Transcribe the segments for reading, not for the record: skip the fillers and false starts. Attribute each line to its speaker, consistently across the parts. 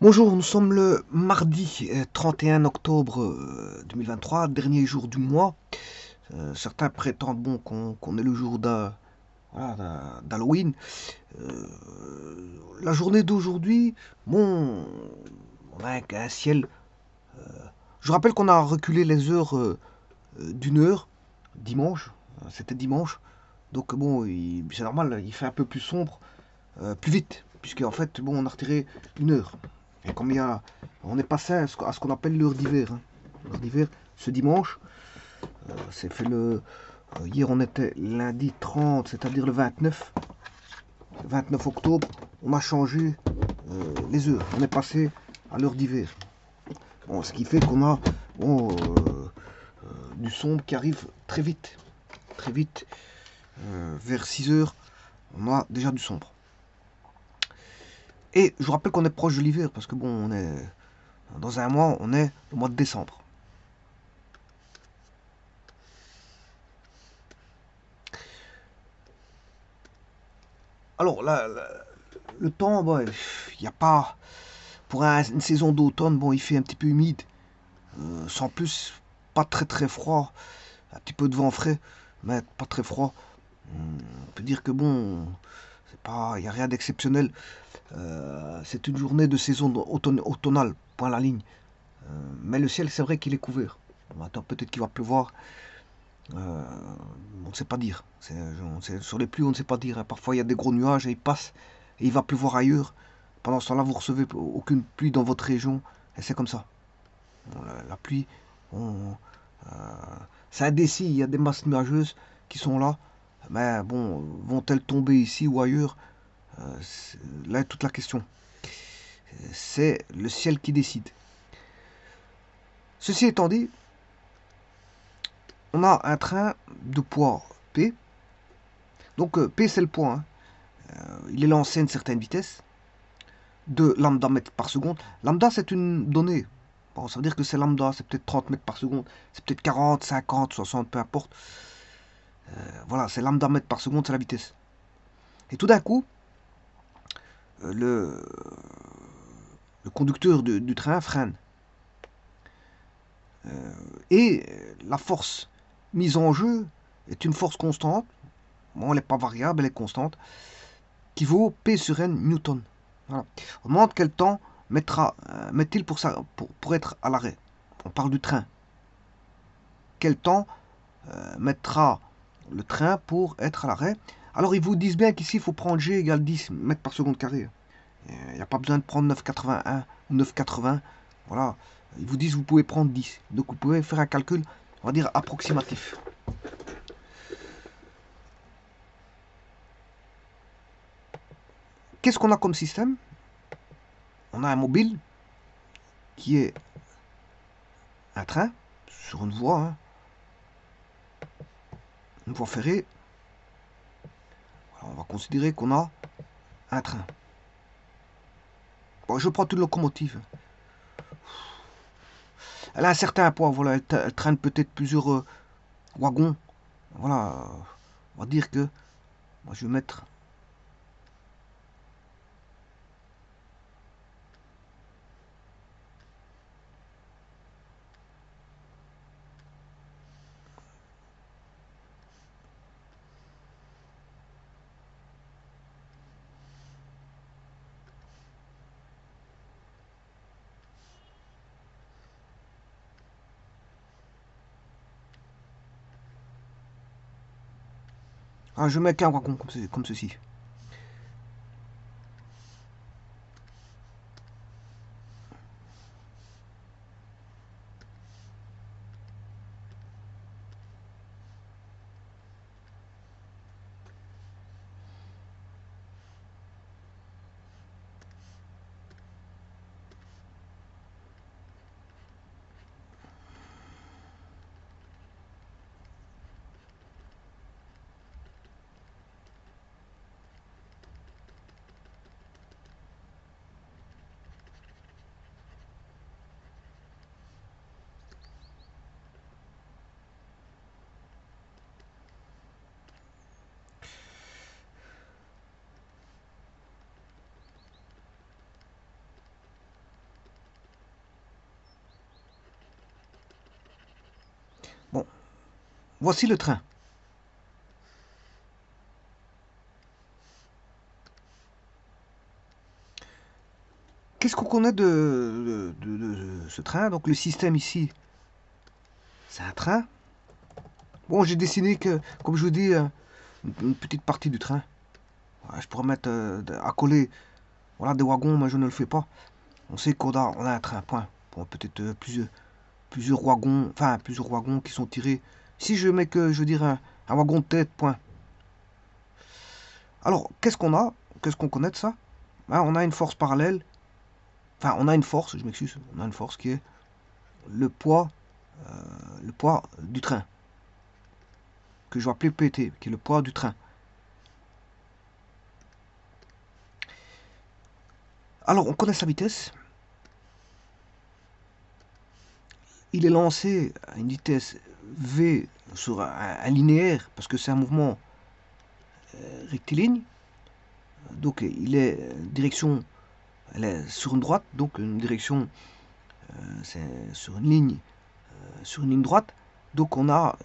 Speaker 1: Bonjour, nous sommes le mardi 31 octobre 2023, dernier jour du mois. Certains prétendent bon qu'on est le jour d'Halloween. Euh, la journée d'aujourd'hui, bon, on a un ciel. Je rappelle qu'on a reculé les heures d'une heure, dimanche. C'était dimanche. Donc bon, c'est normal, il fait un peu plus sombre, plus vite, puisque en fait, bon, on a retiré une heure. Et comme on est passé à ce qu'on appelle l'heure d'hiver, hein. L'heure d'hiver, ce dimanche, c'est fait hier on était lundi 30, c'est-à-dire le 29 octobre, on a changé les heures. On est passé à l'heure d'hiver. Bon, ce qui fait qu'on a bon, du sombre qui arrive très vite. Très vite, vers 6 heures, on a déjà du sombre. Et je vous rappelle qu'on est proche de l'hiver, parce que bon, on est dans un mois, on est au mois de décembre. Alors là, le temps, bon, il n'y a pas. Pour une saison d'automne, bon, il fait un petit peu humide, sans plus, pas très très froid, un petit peu de vent frais, mais pas très froid. On peut dire que bon, c'est pas, il n'y a rien d'exceptionnel. C'est une journée de saison automnale, point la ligne. Mais le ciel, c'est vrai qu'il est couvert. Attends, peut-être qu'il va pleuvoir. Euh, on ne sait pas dire. Sur les pluies, on ne sait pas dire, hein. Parfois, il y a des gros nuages et ils passent et il va pleuvoir ailleurs. Pendant ce temps-là, vous recevez aucune pluie dans votre région et c'est comme ça. Bon, la pluie, on- c'est indécis. Il y a des masses nuageuses qui sont là. Mais bon, vont-elles tomber ici ou ailleurs? Là est toute la question. C'est le ciel qui décide. Ceci étant dit, on a un train de poids P. Donc P c'est le poids, hein. Il est lancé à une certaine vitesse de lambda mètres par seconde. Lambda c'est une donnée. Bon, ça veut dire que c'est lambda, c'est peut-être 30 mètres par seconde, c'est peut-être 40, 50, 60, peu importe. Voilà, c'est lambda mètres par seconde, c'est la vitesse. Et tout d'un coup, euh, le, le conducteur du train freine. Et la force mise en jeu est une force constante. Bon, elle n'est pas variable, elle est constante, qui vaut P sur N newton. Voilà. On demande quel temps met-il pour être à l'arrêt. On parle du train. Quel temps mettra le train pour être à l'arrêt? Alors ils vous disent bien qu'ici il faut prendre G égale 10 mètres par seconde carré. Il n'y a pas besoin de prendre 9,81 ou 9,80. Voilà. Ils vous disent que vous pouvez prendre 10. Donc vous pouvez faire un calcul, on va dire, approximatif. Qu'est-ce qu'on a comme système? On a un mobile qui est un train sur une voie, hein, une voie ferrée. Alors, on va considérer qu'on a un train. Bon, je prends une locomotive. Elle a un certain poids, voilà, elle traîne peut-être plusieurs wagons. Voilà, on va dire que moi, je vais mettre. Ah, je mets qu'un wagon comme ceci. Voici le train. Qu'est-ce qu'on connaît de ce train? Donc le système ici, c'est un train. Bon, j'ai dessiné que, comme je vous dis, une petite partie du train. Voilà, je pourrais mettre à coller, voilà, des wagons, mais je ne le fais pas. On sait on a un train, point. Bon, peut-être plusieurs wagons, enfin plusieurs wagons qui sont tirés. Si je mets que, je veux dire, un wagon de tête, point. Alors, qu'est-ce qu'on a? Qu'est-ce qu'on connaît de ça? Ben, on a une force parallèle. Enfin, on a une force, je m'excuse. On a une force qui est le poids, le poids du train. Que je vais appeler PT, qui est le poids du train. Alors, on connaît sa vitesse. Il est lancé à une vitesse V sur un linéaire, parce que c'est un mouvement rectiligne. Donc, il est direction, elle est sur une droite, donc une direction, c'est sur une ligne droite. Donc, on a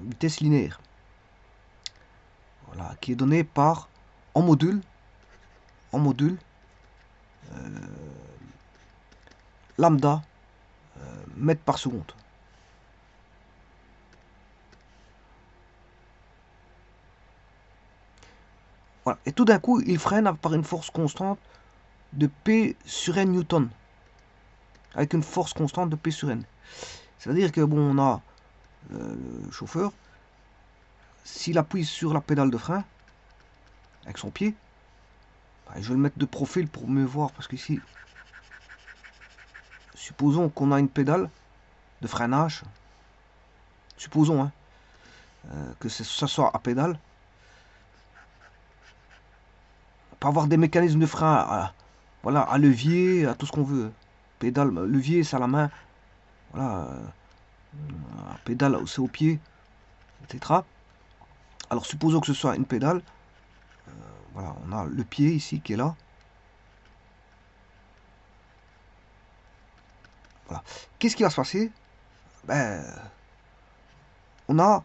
Speaker 1: vitesse linéaire, voilà, qui est donnée par en module lambda mètres par seconde. Voilà. Et tout d'un coup, il freine par une force constante de P sur N newton. Avec une force constante de P sur N. C'est-à-dire que, bon, on a le chauffeur, s'il appuie sur la pédale de frein, avec son pied, bah, je vais le mettre de profil pour mieux voir, parce qu'ici, supposons qu'on a une pédale de freinage, supposons hein, que ça soit à pédale, on peut avoir des mécanismes de frein voilà, à levier, à tout ce qu'on veut. Pédale, levier, c'est à la main, voilà, pédale, c'est au pied, etc. Alors supposons que ce soit une pédale, voilà, on a le pied ici qui est là. Voilà. Qu'est-ce qui va se passer? Ben, on a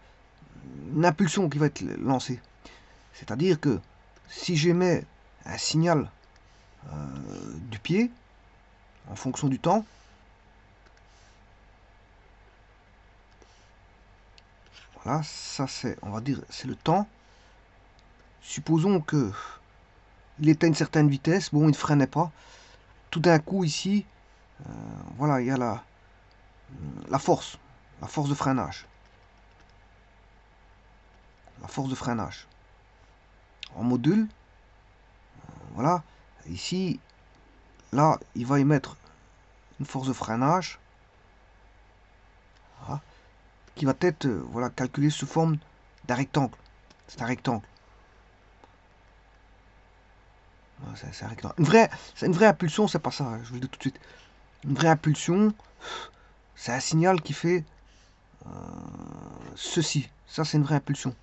Speaker 1: une impulsion qui va être lancée. C'est-à-dire que si j'émets un signal du pied, en fonction du temps, voilà, ça c'est, on va dire, c'est le temps. Supposons que il était à une certaine vitesse, bon, il ne freinait pas. Tout d'un coup, ici, voilà, il y a la force de freinage. La force de freinage. En module, voilà, ici, là, il va y mettre une force de freinage, voilà, qui va être voilà, calculée sous forme d'un rectangle. C'est un rectangle. C'est un rectangle. Une vraie impulsion, c'est pas ça, hein, je vous le dis tout de suite. Une vraie impulsion, c'est un signal qui fait ceci. Ça, c'est une vraie impulsion.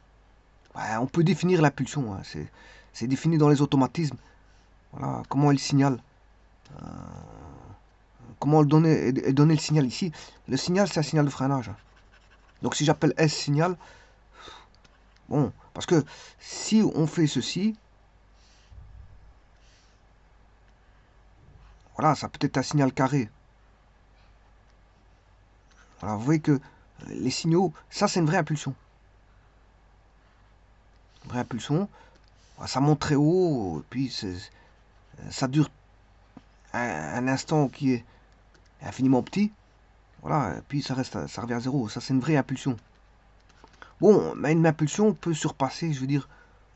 Speaker 1: Ouais, on peut définir l'impulsion, hein, c'est défini dans les automatismes. Voilà, comment elle signale. Comment donner le signal ici. Le signal, c'est un signal de freinage. Donc si j'appelle S signal, bon, parce que si on fait ceci, voilà, ça peut être un signal carré. Voilà, vous voyez que les signaux, ça c'est une vraie impulsion. Une vraie impulsion, ça monte très haut, et puis ça dure un instant qui est infiniment petit. Voilà, et puis ça revient à zéro. Ça c'est une vraie impulsion. Bon, mais une impulsion peut surpasser, je veux dire,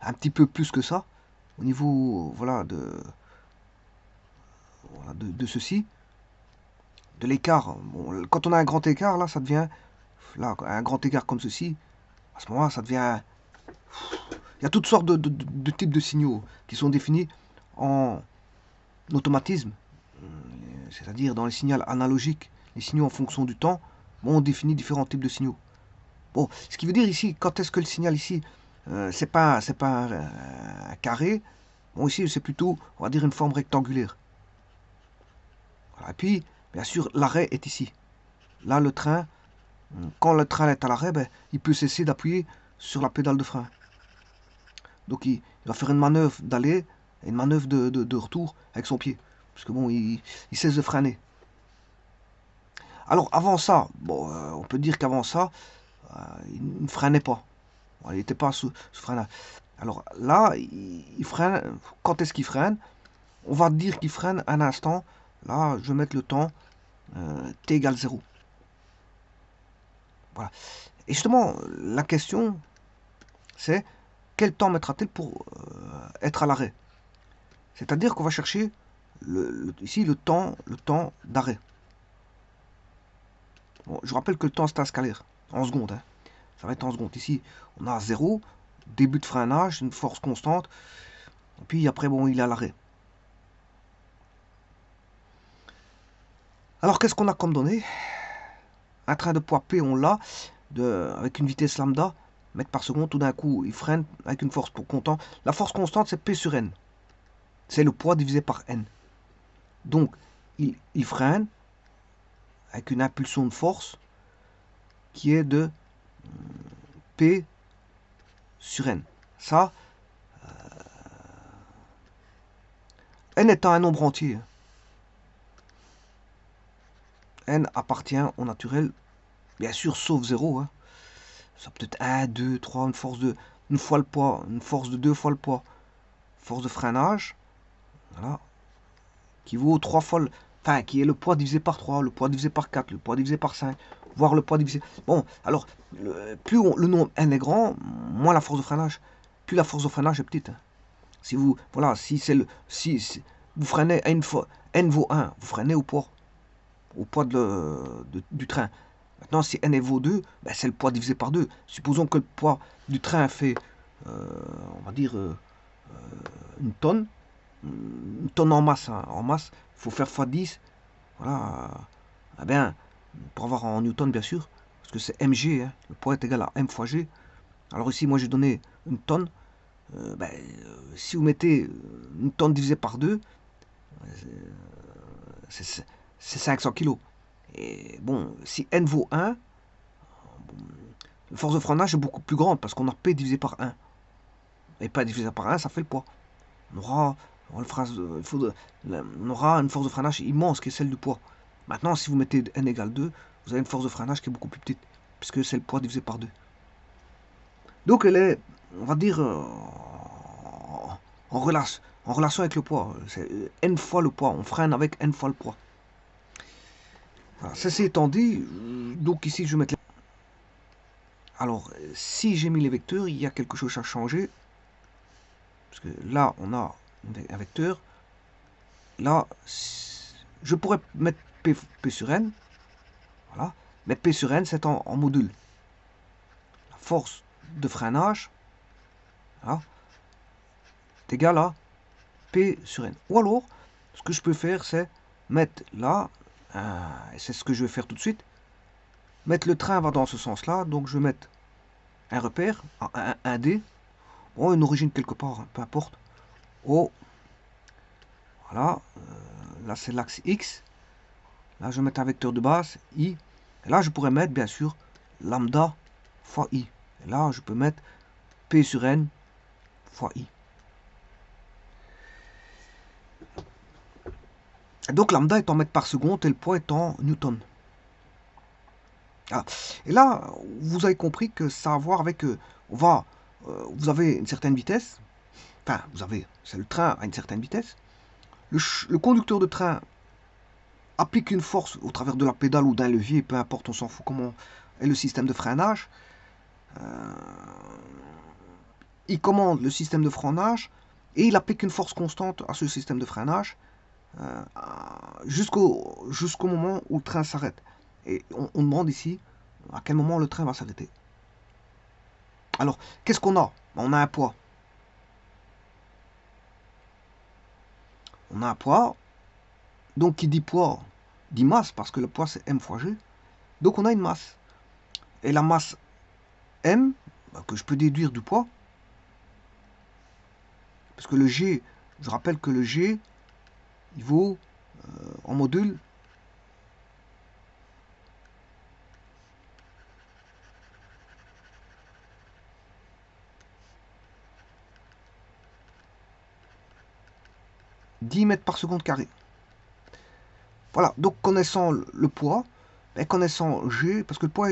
Speaker 1: un petit peu plus que ça, au niveau, voilà, de ceci, de l'écart. Bon, quand on a un grand écart, là, ça devient, là, un grand écart comme ceci, à ce moment-là, ça devient, il y a toutes sortes de types de signaux qui sont définis en automatisme, c'est-à-dire dans les signaux analogiques, les signaux en fonction du temps, bon, on définit différents types de signaux. Bon, ce qui veut dire ici, quand est-ce que le signal ici, c'est pas un carré, bon, ici, c'est plutôt, on va dire, une forme rectangulaire. Voilà. Et puis, bien sûr, l'arrêt est ici. Là, le train Quand le train est à l'arrêt, ben, il peut cesser d'appuyer sur la pédale de frein. Donc il va faire une manœuvre d'aller et une manœuvre de retour avec son pied. Parce que bon, il cesse de freiner. Alors avant ça, bon, on peut dire qu'avant ça, il ne freinait pas. Il n'était pas sous freinage. Alors là, il freine. Quand est-ce qu'il freine? On va dire qu'il freine un instant. Là, je vais mettre le temps t égale 0. Voilà. Et justement, la question, c'est quel temps mettra-t-il pour être à l'arrêt? C'est-à-dire qu'on va chercher ici le temps d'arrêt. Bon, je rappelle que le temps c'est un scalaire, en secondes. Hein. Ça va être en secondes. Ici, on a 0, début de freinage, une force constante. Et puis après, bon, il est à l'arrêt. Alors, qu'est-ce qu'on a comme données? Un train de poids P, on l'a, avec une vitesse lambda, mètres par seconde. Tout d'un coup, il freine avec une force constante. La force constante, c'est P sur N. C'est le poids divisé par N. Donc, il freine avec une impulsion de force qui est de P sur N. Ça, N étant un nombre entier, N appartient au naturel, bien sûr, sauf 0. Hein. Ça peut être 1, 2, 3, une fois le poids, une force de 2 fois le poids. Force de freinage, voilà, qui vaut 3 fois le... Enfin, qui est le poids divisé par 3, le poids divisé par 4, le poids divisé par 5, voire le poids divisé... Bon, alors, plus le nombre N est grand, moins la force de freinage. Plus la force de freinage est petite. Hein. Si vous... Voilà, si c'est le... Si vous freinez N fois... N vaut 1, vous freinez au poids du train. Maintenant, si N vaut 2, ben, c'est le poids divisé par 2. Supposons que le poids du train fait, on va dire, une tonne en masse. Hein. En masse, il faut faire x10. Voilà. Eh bien, pour avoir en newton, bien sûr, parce que c'est mg, hein, le poids est égal à m fois g. Alors ici, moi, j'ai donné une tonne. Si vous mettez une tonne divisée par 2, c'est 500 kg. Et bon, si n vaut 1, la force de freinage est beaucoup plus grande parce qu'on a P divisé par 1. Et P divisé par 1, ça fait le poids. On aura, on aura une force de freinage immense qui est celle du poids. Maintenant, si vous mettez n égale 2, vous avez une force de freinage qui est beaucoup plus petite, puisque c'est le poids divisé par 2. Donc elle est, on va dire, en relation avec le poids. C'est n fois le poids. On freine avec n fois le poids. Voilà, ceci étant dit, donc ici je vais mettre... Alors, si j'ai mis les vecteurs, il y a quelque chose à changer. Parce que là, on a un vecteur. Là, je pourrais mettre P sur N. Voilà. Mais P sur N, c'est en module. La force de freinage, voilà, est égale à P sur N. Ou alors, ce que je peux faire, c'est mettre là, et c'est ce que je vais faire tout de suite, mettre le train va dans ce sens-là, donc je vais mettre un repère, un D, ou une origine quelque part, hein, peu importe. O, voilà, là c'est l'axe X, là je vais mettre un vecteur de base, I, et là je pourrais mettre bien sûr lambda fois I. Et là je peux mettre P sur N fois I. Et donc lambda est en mètres par seconde et le poids est en newton. Ah. Et là, vous avez compris que ça a à voir avec... vous avez une certaine vitesse. Enfin, c'est le train à une certaine vitesse. Le conducteur de train applique une force au travers de la pédale ou d'un levier, peu importe, on s'en fout comment est le système de freinage. Il commande le système de freinage et il applique une force constante à ce système de freinage jusqu'au moment où le train s'arrête. Et on demande ici à quel moment le train va s'arrêter. Alors, qu'est-ce qu'on a? On a un poids. On a un poids. Donc, qui dit poids, dit masse, parce que le poids, c'est m fois g. Donc, on a une masse. Et la masse m, que je peux déduire du poids, parce que le g, je rappelle que le g, il vaut en module 10 mètres par seconde carré. Voilà, donc connaissant le poids, et connaissant G, parce que le poids,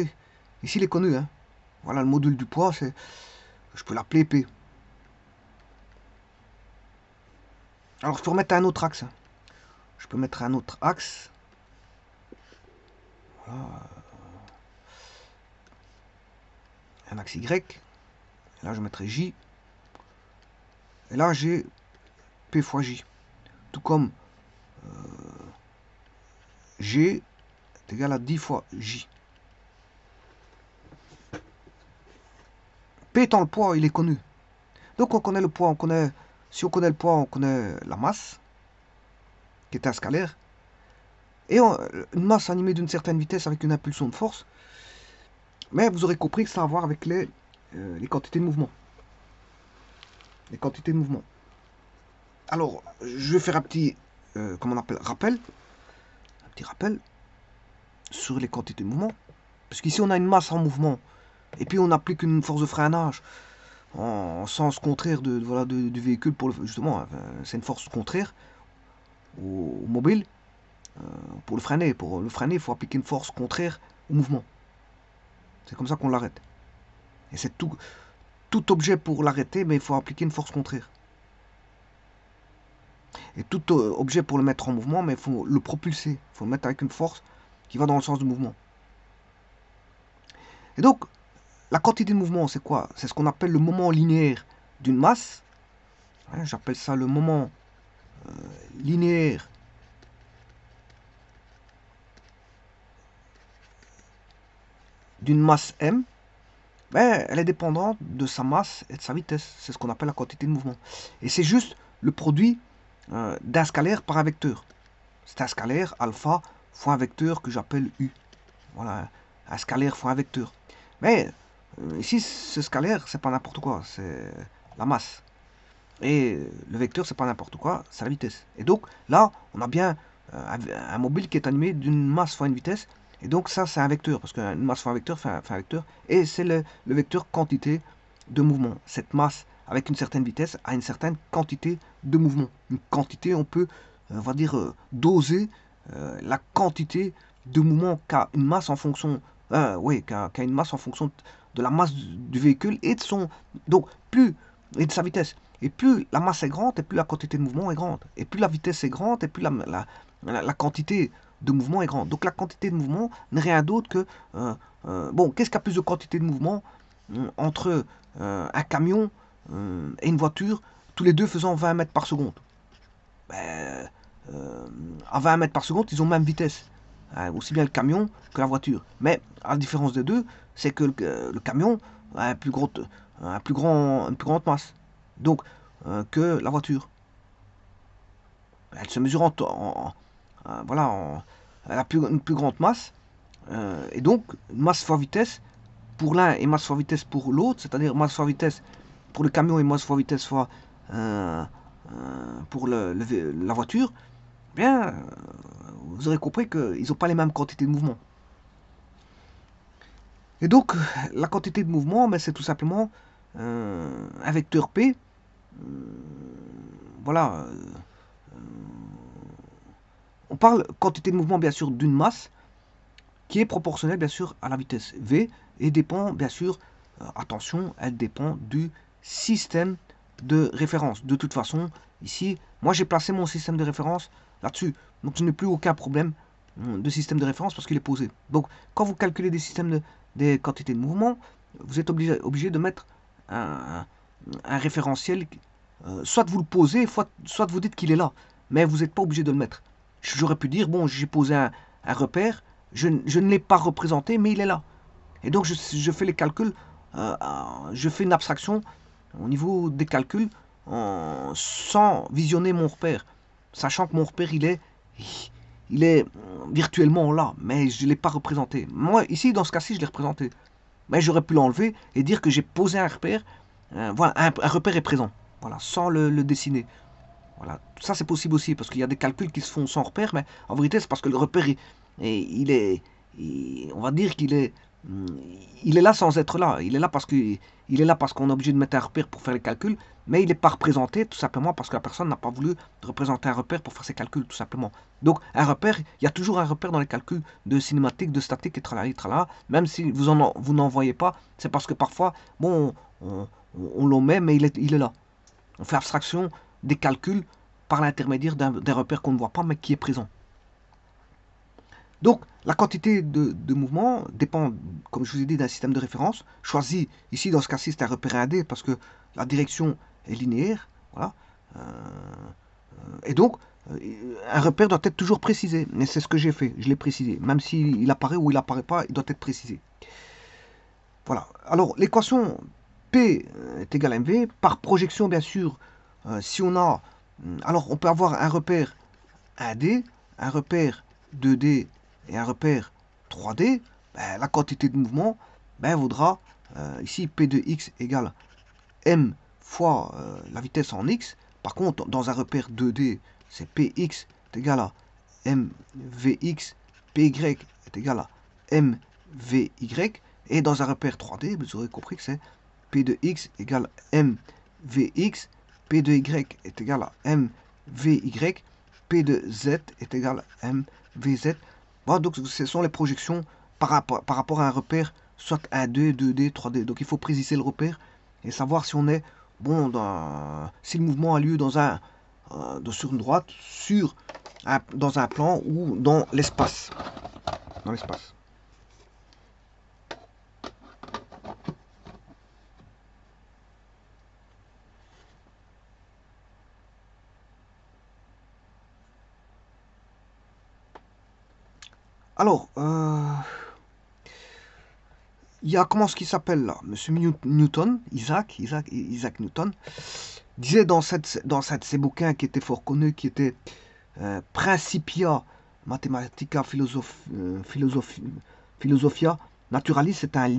Speaker 1: ici il est connu, hein. Voilà, le module du poids, c'est, je peux l'appeler P. Alors je peux remettre un autre axe. Je peux mettre un autre axe. Voilà. Un axe Y. Et là je mettrai J. Et là j'ai P fois J. Tout comme G est égal à 10 fois J. P étant le poids, il est connu. Donc on connaît le poids, on connaît. Si on connaît le poids, on connaît la masse, qui est un scalaire. Et une masse animée d'une certaine vitesse avec une impulsion de force. Mais vous aurez compris que ça a à voir avec les quantités de mouvement. Les quantités de mouvement. Alors, je vais faire un petit, comment on appelle, rappel. Un petit rappel sur les quantités de mouvement. Parce qu'ici, on a une masse en mouvement. Et puis, on applique une force de freinage en sens contraire du véhicule. Justement, c'est une force contraire au mobile. Pour le freiner, il faut appliquer une force contraire au mouvement. C'est comme ça qu'on l'arrête. Et c'est tout objet pour l'arrêter, mais il faut appliquer une force contraire. Et tout objet pour le mettre en mouvement, mais il faut le propulser. Il faut le mettre avec une force qui va dans le sens du mouvement. Et donc, la quantité de mouvement, c'est quoi? C'est ce qu'on appelle le moment linéaire d'une masse. Hein, j'appelle ça le moment linéaire d'une masse M. Ben, elle est dépendante de sa masse et de sa vitesse. C'est ce qu'on appelle la quantité de mouvement. Et c'est juste le produit d'un scalaire par un vecteur. C'est un scalaire alpha fois un vecteur que j'appelle U. Voilà, un scalaire fois un vecteur. Mais ici, ce scalaire, c'est pas n'importe quoi, c'est la masse. Et le vecteur, c'est pas n'importe quoi, c'est la vitesse. Et donc là, on a bien un mobile qui est animé d'une masse fois une vitesse. Et donc ça, c'est un vecteur, parce qu'une masse fois un vecteur fait un vecteur. Et c'est le vecteur quantité de mouvement. Cette masse, avec une certaine vitesse, a une certaine quantité de mouvement. Une quantité, on peut, on va dire, doser la quantité de mouvement qu'a une masse en fonction, qu'a une masse en fonction de la masse du véhicule et de son, donc plus, et de sa vitesse. Et plus la masse est grande, et plus la quantité de mouvement est grande. Et plus la vitesse est grande, et plus la quantité de mouvement est grande. Donc la quantité de mouvement n'est rien d'autre que... bon, qu'est-ce qu'il y a plus de quantité de mouvement entre un camion et une voiture, tous les deux faisant 20 mètres par seconde? Ben, à 20 mètres par seconde, ils ont même vitesse. Hein, aussi bien le camion que la voiture. Mais à la différence des deux, c'est que le camion a une plus grande masse. Donc, que la voiture. Elle se mesure voilà, elle a une plus grande masse. Et donc, masse fois vitesse pour l'un et masse fois vitesse pour l'autre, c'est-à-dire masse fois vitesse pour le camion et masse fois vitesse fois pour la voiture, bien, vous aurez compris qu'ils n'ont pas les mêmes quantités de mouvement. Et donc, la quantité de mouvement, ben, c'est tout simplement un vecteur P. Voilà. On parle quantité de mouvement, bien sûr, d'une masse qui est proportionnelle, bien sûr, à la vitesse V et dépend, bien sûr, attention, elle dépend du système de référence. De toute façon, ici, moi, j'ai placé mon système de référence là-dessus. Donc, je n'ai plus aucun problème de système de référence parce qu'il est posé. Donc, quand vous calculez des quantités de mouvement, vous êtes obligé de mettre un référentiel. Soit vous le posez, soit vous dites qu'il est là. Mais vous n'êtes pas obligé de le mettre. J'aurais pu dire, bon, j'ai posé un repère, je ne l'ai pas représenté, mais il est là. Et donc, je fais les calculs, je fais une abstraction au niveau des calculs sans visionner mon repère. Sachant que mon repère, il est virtuellement là, mais je ne l'ai pas représenté. Moi, ici, dans ce cas-ci, je l'ai représenté. Mais j'aurais pu l'enlever et dire que j'ai posé un repère. Voilà, un repère est présent. Voilà, sans le dessiner. Voilà, ça c'est possible aussi, parce qu'il y a des calculs qui se font sans repère, mais en vérité c'est parce que le repère, on va dire qu'il est il est là sans être là. Il est là parce qu'on est obligé de mettre un repère pour faire les calculs, mais il n'est pas représenté tout simplement parce que la personne n'a pas voulu représenter un repère pour faire ses calculs, tout simplement. Donc, un repère, il y a toujours un repère dans les calculs de cinématique, de statique, et tralala, même si vous n'en voyez pas, c'est parce que parfois, bon, on l'en met, mais il est là. On fait abstraction des calculs par l'intermédiaire d'un repère qu'on ne voit pas, mais qui est présent. Donc, la quantité de mouvement dépend, comme je vous ai dit, d'un système de référence. Choisi, ici, dans ce cas-ci, c'est un repère 1D parce que la direction est linéaire. Voilà. Et donc, un repère doit être toujours précisé. Mais c'est ce que j'ai fait, je l'ai précisé. Même s'il apparaît ou il apparaît pas, il doit être précisé. Voilà. Alors, l'équation P est égale à mv. Par projection, bien sûr, si on a... Alors, on peut avoir un repère 1D, un repère 2D et un repère 3D, ben, la quantité de mouvement vaudra ici P de x égale m fois la vitesse en x. Par contre, dans un repère 2D, c'est Px est égal à mvx, Py est égal à mvy. Et dans un repère 3D, vous aurez compris que c'est P de x égale mvx, P de y est égal à mvy, P de z est égal à mvz. Voilà, donc ce sont les projections par rapport à un repère, soit 1D, 2D, 3D. Donc il faut préciser le repère et savoir si on est bon si le mouvement a lieu sur une droite, dans un plan ou dans l'espace. Dans l'espace. Alors, il y a comment ce qui s'appelle là, Monsieur Newton, Isaac Newton, disait dans ces bouquins qui étaient fort connus, qui étaient Principia Mathematica Philosophia Naturalis, c'est un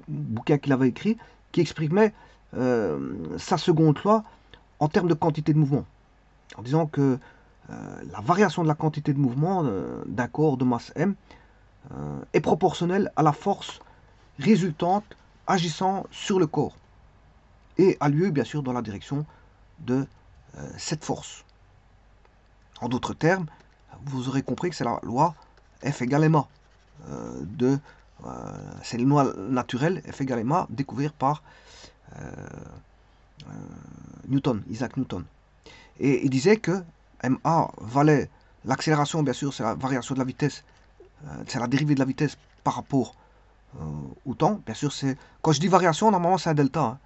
Speaker 1: bouquin qu'il avait écrit, qui exprimait sa seconde loi en termes de quantité de mouvement, en disant que la variation de la quantité de mouvement d'un corps de masse m est proportionnelle à la force résultante agissant sur le corps et a lieu bien sûr dans la direction de cette force. En d'autres termes, vous aurez compris que c'est la loi F égale ma. C'est une loi naturelle F égale ma découverte par Newton, Isaac Newton. Et il disait que ma valait l'accélération, bien sûr, c'est la variation de la vitesse, c'est la dérivée de la vitesse par rapport au temps. Bien sûr, c'est quand je dis variation, normalement c'est un delta. Hein.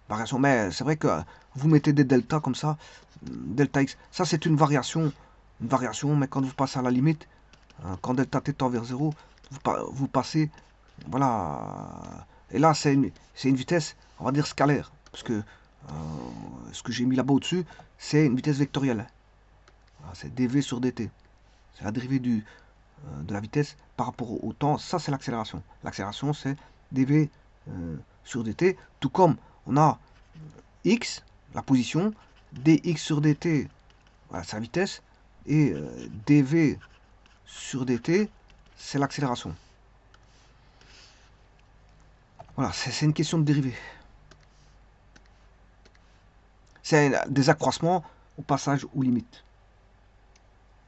Speaker 1: Variation, mais c'est vrai que vous mettez des deltas comme ça, delta x, ça c'est une variation, mais quand vous passez à la limite, quand delta t tend vers 0, vous passez, voilà, et là c'est une vitesse, on va dire scalaire, parce que ce que j'ai mis là-bas au-dessus, c'est une vitesse vectorielle. C'est dv sur dt. C'est la dérivée de la vitesse par rapport au temps. Ça, c'est l'accélération. L'accélération, c'est dv sur dt. Tout comme on a x, la position, dx sur dt, voilà, c'est la vitesse, et dv sur dt, c'est l'accélération. Voilà, c'est une question de dérivée. C'est des accroissements au passage aux limites.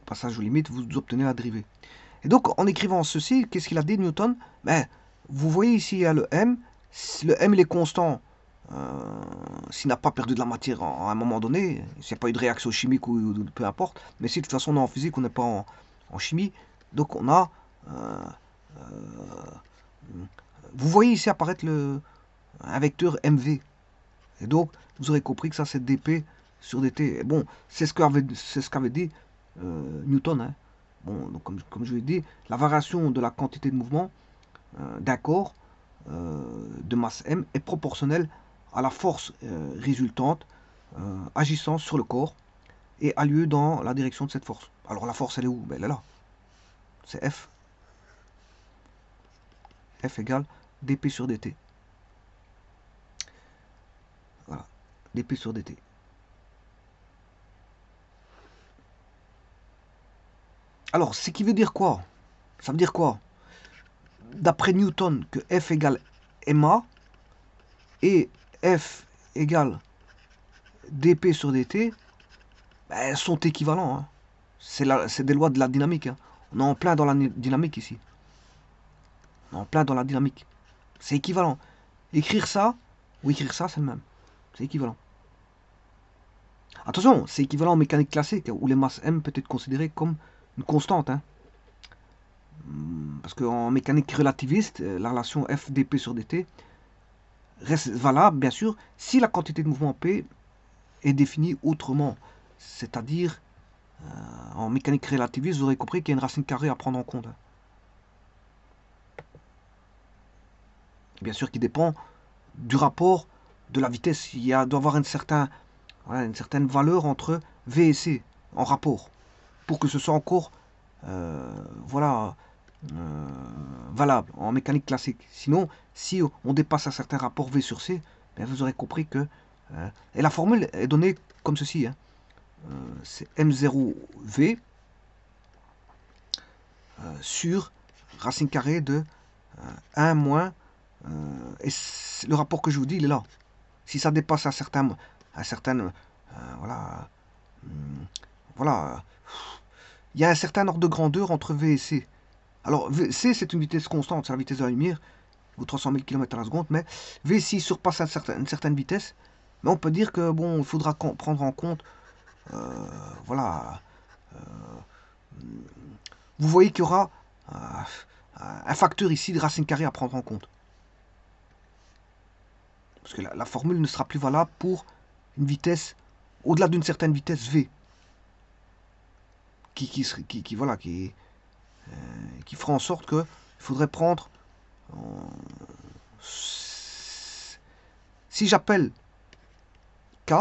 Speaker 1: Au passage aux limites, vous obtenez la dérivée. Et donc, en écrivant ceci, qu'est-ce qu'il a dit, Newton? Vous voyez ici, il y a le m. Le m, il est constant. S'il n'a pas perdu de la matière à un moment donné, s'il n'y a pas eu de réaction chimique ou peu importe. Mais si de toute façon on est en physique, on n'est pas en chimie. Donc on a... vous voyez ici apparaître un vecteur mv. Et donc, vous aurez compris que ça, c'est dp sur dt. Et bon, c'est ce qu'avait dit Newton. Hein. Bon, donc comme je l'ai dit, la variation de la quantité de mouvement d'un corps de masse m est proportionnelle à la force résultante agissant sur le corps et a lieu dans la direction de cette force. Alors la force, elle est où? Elle est là. C'est F. F égale dp sur dt. Voilà. dp sur dt. Alors, ce qui veut dire quoi? Ça veut dire quoi? d'après Newton que F égale ma et F égale dp sur dt, ben, sont équivalents. Hein. C'est des lois de la dynamique. Hein. On est en plein dans la dynamique ici. On est en plein dans la dynamique. C'est équivalent. Écrire ça ou écrire ça, c'est le même. C'est équivalent. Attention, c'est équivalent en mécanique classique, où les masses m peut être considérées comme une constante. Hein. Parce qu'en mécanique relativiste, la relation F dp sur dt reste valable, bien sûr, si la quantité de mouvement P est définie autrement. C'est-à-dire, en mécanique relativiste, vous aurez compris qu'il y a une racine carrée à prendre en compte. Hein. Bien sûr, qui dépend du rapport de la vitesse. Il doit y avoir une certaine valeur entre V et C en rapport pour que ce soit encore valable en mécanique classique. Sinon, si on dépasse un certain rapport V sur C, bien vous aurez compris que... et la formule est donnée comme ceci. Hein. C'est M0V sur racine carrée de 1 moins... et le rapport que je vous dis, il est là. Si ça dépasse un certain voilà, il y a un certain ordre de grandeur entre V et C. Alors, C, c'est une vitesse constante, c'est la vitesse de la lumière, ou 300 000 km à la seconde, mais V, s'il surpasse une certaine vitesse, mais on peut dire que, bon, il faudra prendre en compte, voilà, vous voyez qu'il y aura un facteur ici de racine carrée à prendre en compte. Parce que la formule ne sera plus valable pour une vitesse, au-delà d'une certaine vitesse V, qui fera en sorte que il faudrait prendre... si j'appelle K,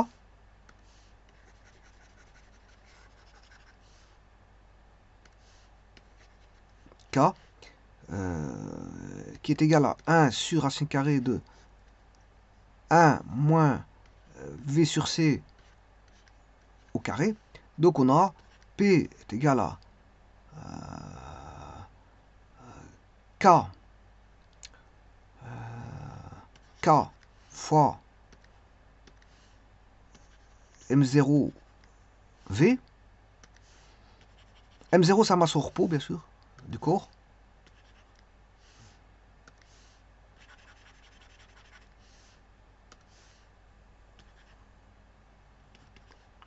Speaker 1: qui est égal à 1 sur racine carrée de 1 moins V sur C au carré. Donc on a P est égal à K fois M0 V. M0, c'est la masse au repos, bien sûr, du corps.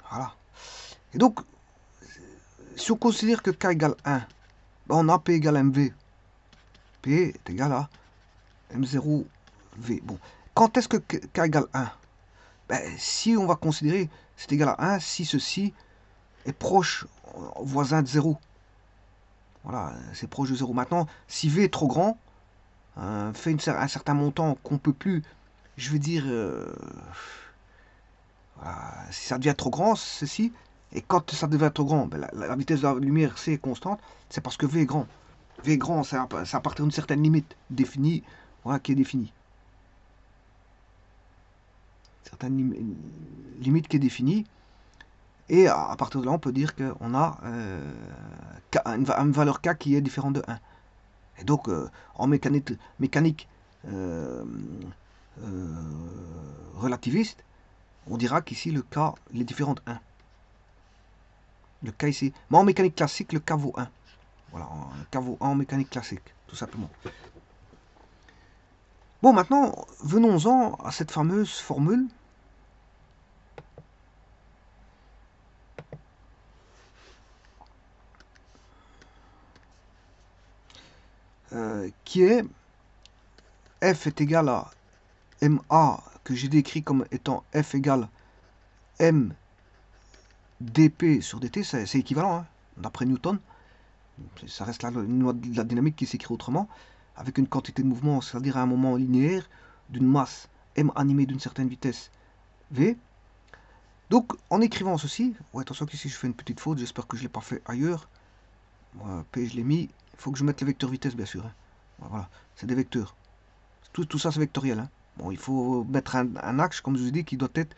Speaker 1: Voilà. Et donc, si on considère que K égale 1, ben on a P égale MV. P est égal à M0V. Bon, quand est-ce que K égale 1? Ben, si on va considérer c'est égal à 1, si ceci est proche, voisin de 0. Voilà, c'est proche de 0. Maintenant, si V est trop grand, fait un certain montant qu'on ne peut plus, je veux dire, voilà, si ça devient trop grand, ceci, et quand ça devient trop grand, ben la vitesse de la lumière, C est constante, c'est parce que V est grand. V est grand, c'est à partir d'une certaine limite définie, voilà, qui est définie. Certaine limite qui est définie. Et à partir de là, on peut dire qu'on a une valeur K qui est différente de 1. Et donc, en mécanique relativiste, on dira qu'ici, le K, il est différent de 1. Le K ici. Mais en mécanique classique, le K vaut 1. Voilà, le K vaut 1 en mécanique classique, tout simplement. Bon, maintenant, venons-en à cette fameuse formule. Qui est F est égal à MA, que j'ai décrit comme étant F égale M dp sur dt, c'est équivalent, hein, d'après Newton. Ça reste une loi de la dynamique qui s'écrit autrement, avec une quantité de mouvement, c'est-à-dire à un moment linéaire, d'une masse M animée d'une certaine vitesse V. Donc, en écrivant ceci, ouais, attention qu'ici je fais une petite faute, j'espère que je ne l'ai pas fait ailleurs. P, je l'ai mis, il faut que je mette les vecteurs vitesse, bien sûr. Hein. Voilà, c'est des vecteurs. Tout ça, c'est vectoriel. Hein. Bon, il faut mettre un axe, comme je vous ai dit, qui doit être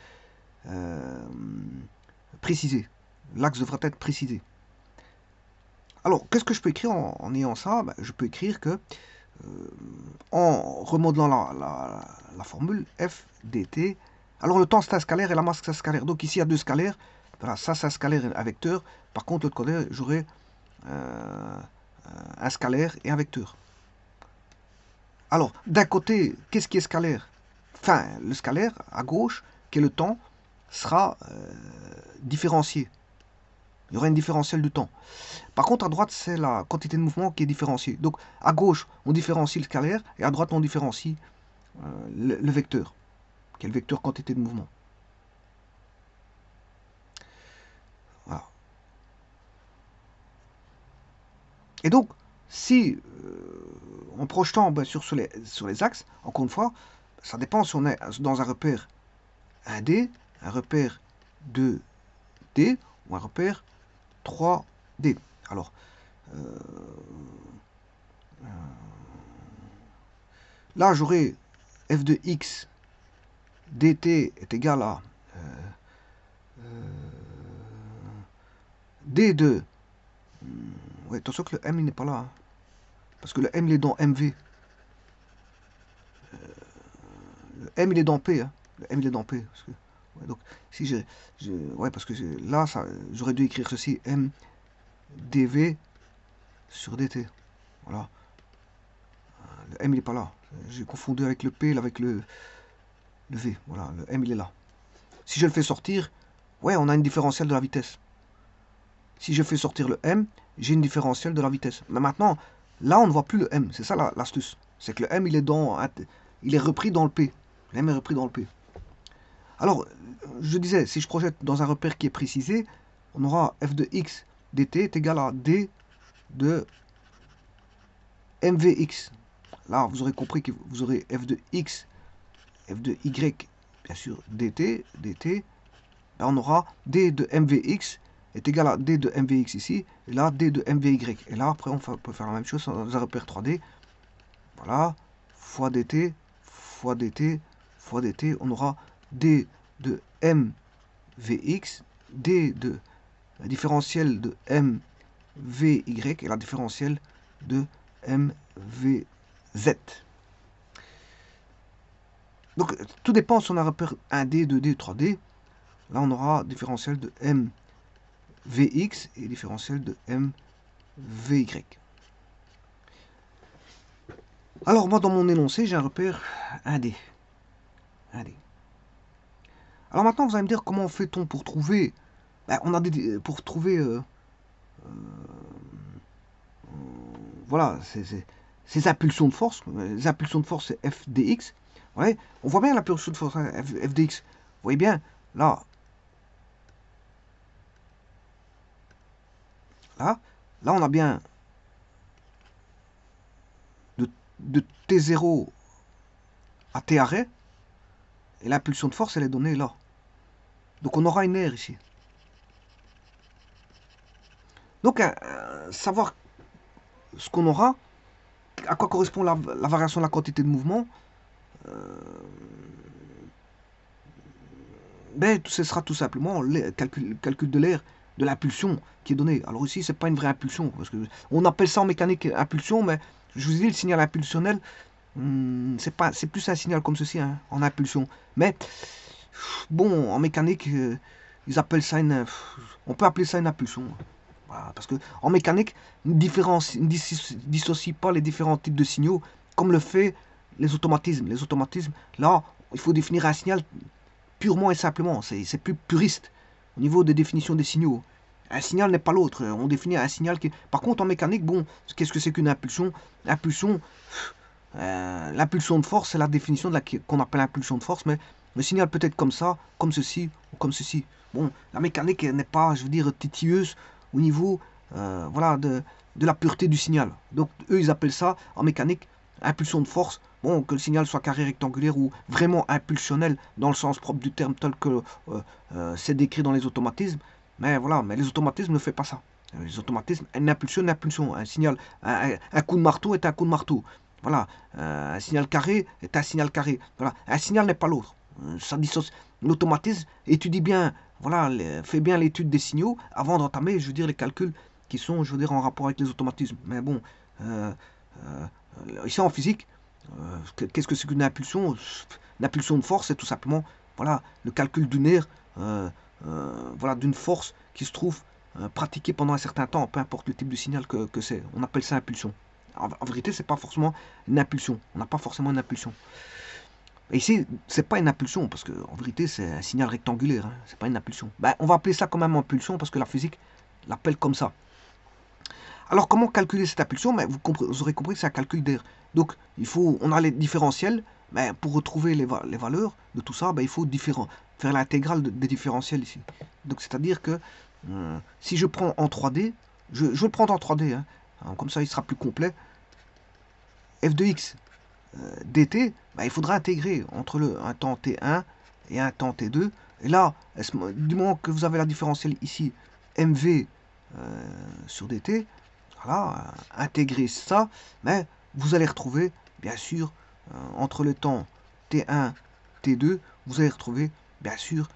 Speaker 1: précisé. L'axe devra être précisé. Alors, qu'est-ce que je peux écrire en ayant ça? Ben, je peux écrire que en remodelant la formule, f dt. Alors le temps c'est un scalaire et la masse c'est un scalaire. Donc ici il y a deux scalaires. Voilà, ça c'est un scalaire et un vecteur. Par contre, l'autre côté, j'aurai un scalaire et un vecteur. Alors, d'un côté, qu'est-ce qui est scalaire? Enfin, le scalaire, à gauche, qui est le temps, sera différencié. Il y aura une différentielle du temps. Par contre, à droite, c'est la quantité de mouvement qui est différenciée. Donc, à gauche, on différencie le scalaire, et à droite, on différencie le vecteur, qui est le vecteur quantité de mouvement. Voilà. Et donc, si, en projetant bien sûr sur les axes, encore une fois, ça dépend si on est dans un repère 1D, un repère 2D ou un repère 3D. Alors, là, j'aurai f de x dt est égal à d de... Ouais, attention que le m il n'est pas là. Hein, parce que le m il est dans mv. Le m il est dans p. Hein, le m il est dans p. Parce que, ouais, donc, si ouais, parce que là, j'aurais dû écrire ceci, m dv sur dt. Voilà. Le m il n'est pas là. J'ai confondu avec le p, avec le v. Voilà, le m il est là. Si je le fais sortir, ouais, on a une différentielle de la vitesse. Si je fais sortir le m, j'ai une différentielle de la vitesse. Mais maintenant, là, on ne voit plus le m. C'est ça l'astuce. C'est que le m, il est repris dans le p. Le m est repris dans le p. Alors, je disais, si je projette dans un repère qui est précisé, on aura f de x dt est égal à d de mvx. Là, vous aurez compris que vous aurez f de x, f de y, bien sûr, dt. Là, on aura d de mvx est égal à d de mvx ici, et là, d de mvy. Et là, après, on peut faire la même chose dans un repère 3D. Voilà, fois dt, fois dt, fois dt, on aura d de mvx, d de la différentielle de mvy et la différentielle de mvz. Donc, tout dépend si on a un repère 1D, 2D, 3D. Là, on aura différentiel de mvx et différentiel de mvy. Alors, moi, dans mon énoncé, j'ai un repère 1D. 1D. Alors maintenant, vous allez me dire comment fait-on pour trouver... Ben, on a pour trouver... voilà, ces impulsions de force. Les impulsions de force, c'est f dx. Ouais, on voit bien l'impulsion de force, hein, f dx. Vous voyez bien, là, on a bien de T0 à T arrêt, et l'impulsion de force, elle est donnée là. Donc on aura une aire ici. Donc, savoir ce qu'on aura, à quoi correspond la variation de la quantité de mouvement, ben, ce sera tout simplement le calcul de l'air, de l'impulsion qui est donnée. Alors ici, c'est pas une vraie impulsion, parce que on appelle ça en mécanique impulsion, mais je vous ai dit, le signal impulsionnel, c'est plus un signal comme ceci, hein, en impulsion. Mais, bon, en mécanique, ils appellent ça on peut appeler ça une impulsion. Voilà, parce que en mécanique, on ne dissocie pas les différents types de signaux, comme le fait les automatismes. Les automatismes, là, il faut définir un signal purement et simplement. C'est plus puriste au niveau des définitions des signaux. Un signal n'est pas l'autre. On définit un signal qui... Par contre, en mécanique, bon, qu'est-ce que c'est qu'une impulsion? L'impulsion de force, c'est la définition qu'on appelle impulsion de force, mais le signal peut être comme ça, comme ceci, ou comme ceci. Bon, la mécanique n'est pas, je veux dire, titilleuse au niveau voilà, de la pureté du signal. Donc, eux, ils appellent ça, en mécanique, impulsion de force. Bon, que le signal soit carré, rectangulaire ou vraiment impulsionnel dans le sens propre du terme tel que c'est décrit dans les automatismes. Mais voilà, mais les automatismes ne font pas ça. Les automatismes, une impulsion, un signal, un coup de marteau est un coup de marteau. Voilà, un signal carré est un signal carré. Voilà, un signal n'est pas l'autre. Ça dissocie. L'automatisme étudie bien, voilà, fait bien l'étude des signaux avant d'entamer, je veux dire, les calculs qui sont, je veux dire, en rapport avec les automatismes. Mais bon, Ici en physique, qu'est-ce que c'est qu'une impulsion? Une impulsion de force, c'est tout simplement voilà, le calcul d'une aire, voilà, d'une force qui se trouve pratiquée pendant un certain temps, peu importe le type de signal que c'est. On appelle ça impulsion. En vérité, c'est pas forcément une impulsion. On n'a pas forcément une impulsion. Et ici, c'est pas une impulsion, parce qu'en vérité, c'est un signal rectangulaire. Hein, c'est pas une impulsion. Ben, on va appeler ça quand même impulsion, parce que la physique l'appelle comme ça. Alors, comment calculer cette impulsion? Ben, vous aurez compris que c'est un calcul d'air. Donc, on a les différentiels. Ben, pour retrouver les valeurs de tout ça, ben, il faut faire l'intégrale des différentiels ici. Donc, c'est-à-dire que si je prends en 3D, je vais le prendre en 3D, hein, comme ça il sera plus complet. F de x dt, ben, il faudra intégrer entre un temps t1 et un temps t2. Et là, du moment que vous avez la différentielle ici, mv sur dt, voilà, intégrer ça, mais vous allez retrouver, bien sûr, entre le temps t1, t2, vous allez retrouver, bien sûr,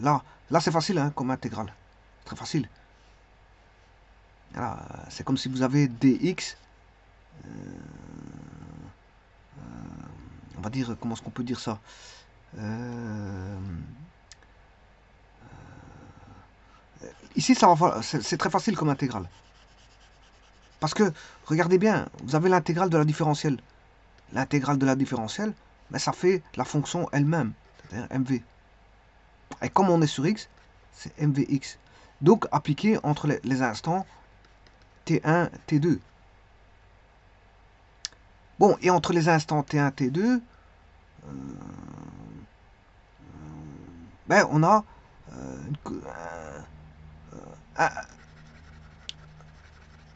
Speaker 1: là c'est facile hein, comme intégrale, très facile. Voilà, c'est comme si vous avez dx, on va dire, comment est-ce qu'on peut dire ça, ici c'est très facile comme intégrale. Parce que, regardez bien, vous avez l'intégrale de la différentielle. L'intégrale de la différentielle, ben, ça fait la fonction elle-même, c'est-à-dire mv. Et comme on est sur x, c'est mvx. Donc, appliqué entre les instants t1, t2. Bon, et entre les instants t1, t2, ben, on a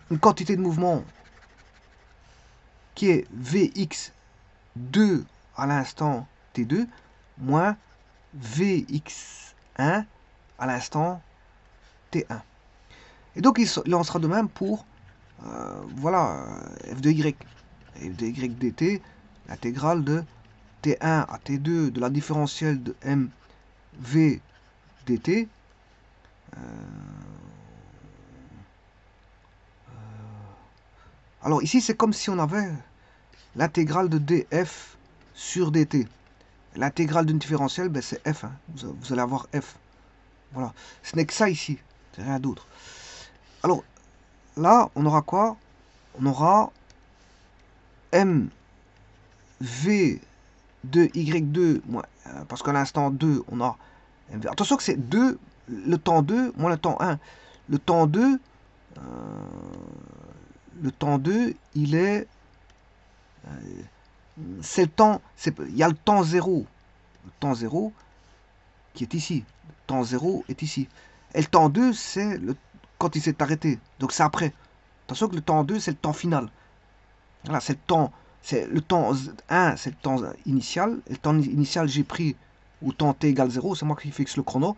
Speaker 1: une quantité de mouvement qui est vx2 à l'instant t2 moins vx1 à l'instant t1. Et donc il en sera de même pour voilà f de y. F de y dt, l'intégrale de t1 à t2 de la différentielle de mv dt. Alors ici c'est comme si on avait l'intégrale de df sur dt. L'intégrale d'une différentielle, ben, c'est f. Hein. Vous allez avoir f. Voilà. Ce n'est que ça ici. C'est rien d'autre. Alors, là, on aura quoi? On aura mv de y2, parce qu'à l'instant 2, on a mv. Attention que c'est 2, le temps 2 moins le temps 1. Le temps 2, il est... c'est le temps... Il y a le temps 0. Le temps 0 qui est ici. Le temps 0 est ici. Et le temps 2, c'est quand il s'est arrêté. Donc c'est après. Attention que le temps 2, c'est le temps final. Voilà, c'est le temps 1, c'est le temps initial. Et le temps initial, j'ai pris au temps t égale 0, c'est moi qui fixe le chrono.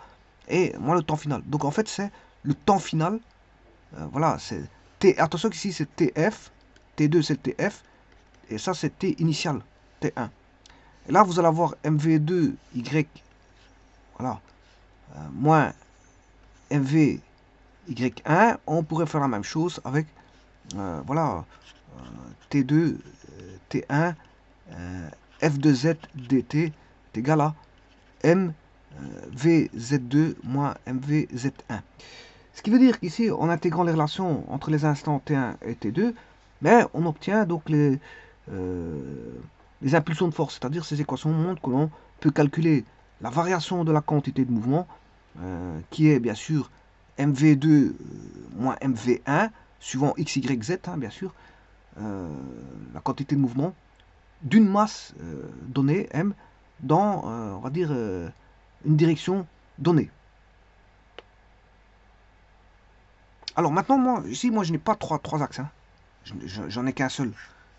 Speaker 1: Et moi, le temps final. Donc en fait, c'est le temps final. Voilà, c'est t. Attention qu'ici, c'est tf. T2, c'est le tf. Et ça, c'est t initial, t1. Et là, vous allez avoir mv2y, voilà, moins mv y1. On pourrait faire la même chose avec, voilà, t2, t1, f de z dt est égal à mvz2 moins mvz1. Ce qui veut dire qu'ici, en intégrant les relations entre les instants t1 et t2, mais on obtient donc les impulsions de force, c'est-à-dire ces équations montrent que l'on peut calculer la variation de la quantité de mouvement, qui est bien sûr mv2 moins mv1, suivant x, y, z, hein, bien sûr, la quantité de mouvement d'une masse donnée, m, dans, on va dire, une direction donnée. Alors maintenant, moi, ici, je n'ai pas trois axes. Hein. J'en ai qu'un seul.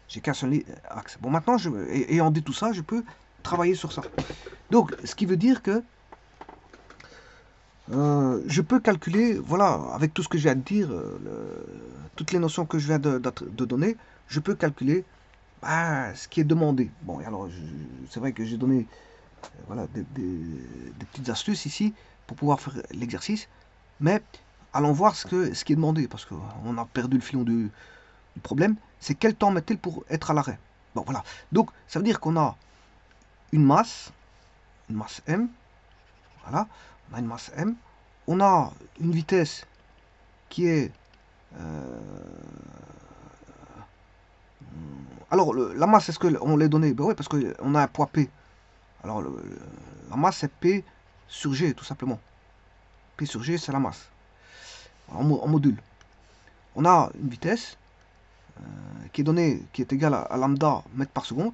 Speaker 1: J'ai qu'un seul axe. Bon, maintenant, ayant dit tout ça, je peux travailler sur ça. Donc, ce qui veut dire que je peux calculer, voilà, avec tout ce que je viens de dire, toutes les notions que je viens de donner, je peux calculer ce qui est demandé. Bon, alors, c'est vrai que j'ai donné voilà, des petites astuces ici pour pouvoir faire l'exercice, mais allons voir ce qui est demandé, parce qu'on a perdu le filon du problème, c'est quel temps met-elle pour être à l'arrêt. Bon, voilà. Donc, ça veut dire qu'on a une masse M, voilà, on a une masse M, on a une vitesse qui est... alors, la masse, est-ce qu'on l'est donné? Ben oui, parce qu'on a un poids P. Alors, la masse, c'est P sur G, tout simplement. P sur G, c'est la masse. En module. On a une vitesse qui est donnée, qui est égale à lambda mètres par seconde.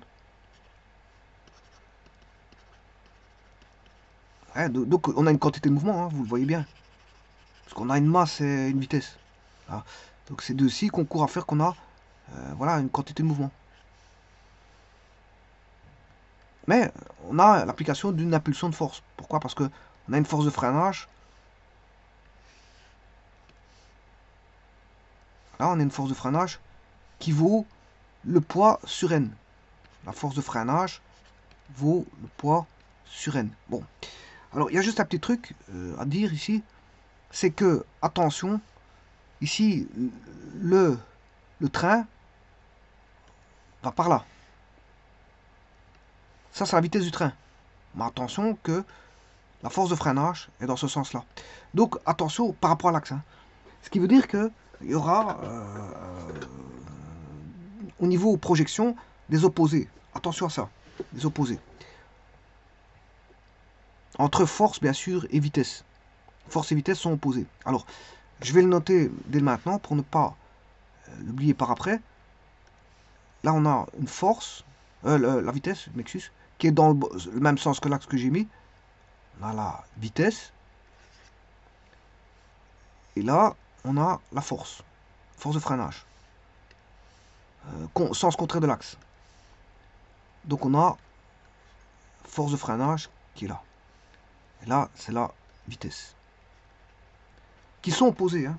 Speaker 1: Hein, donc, on a une quantité de mouvement, hein, vous le voyez bien. Parce qu'on a une masse et une vitesse. Voilà. Donc, c'est de ci qu'on court à faire qu'on a voilà, une quantité de mouvement. Mais on a l'application d'une impulsion de force. Pourquoi? Parce qu'on a une force de freinage. Là, on a une force de freinage qui vaut le poids sur N. La force de freinage vaut le poids sur N. Bon. Alors, il y a juste un petit truc à dire ici. C'est que, attention, ici, le train va par là. Ça, c'est la vitesse du train. Mais attention que la force de freinage est dans ce sens-là. Donc, attention par rapport à l'axe. Hein. Ce qui veut dire qu'il y aura, au niveau projection, des opposés. Attention à ça, des opposés. Entre force, bien sûr, et vitesse. Force et vitesse sont opposés. Alors, je vais le noter dès maintenant pour ne pas l'oublier par après. Là, on a une force, la vitesse, je m'excuse, qui est dans le même sens que l'axe que j'ai mis. On a la vitesse. Et là, on a la force. Force de freinage. Sens contraire de l'axe. Donc on a force de freinage qui est là. Et là, c'est la vitesse. Qui sont opposés. Hein.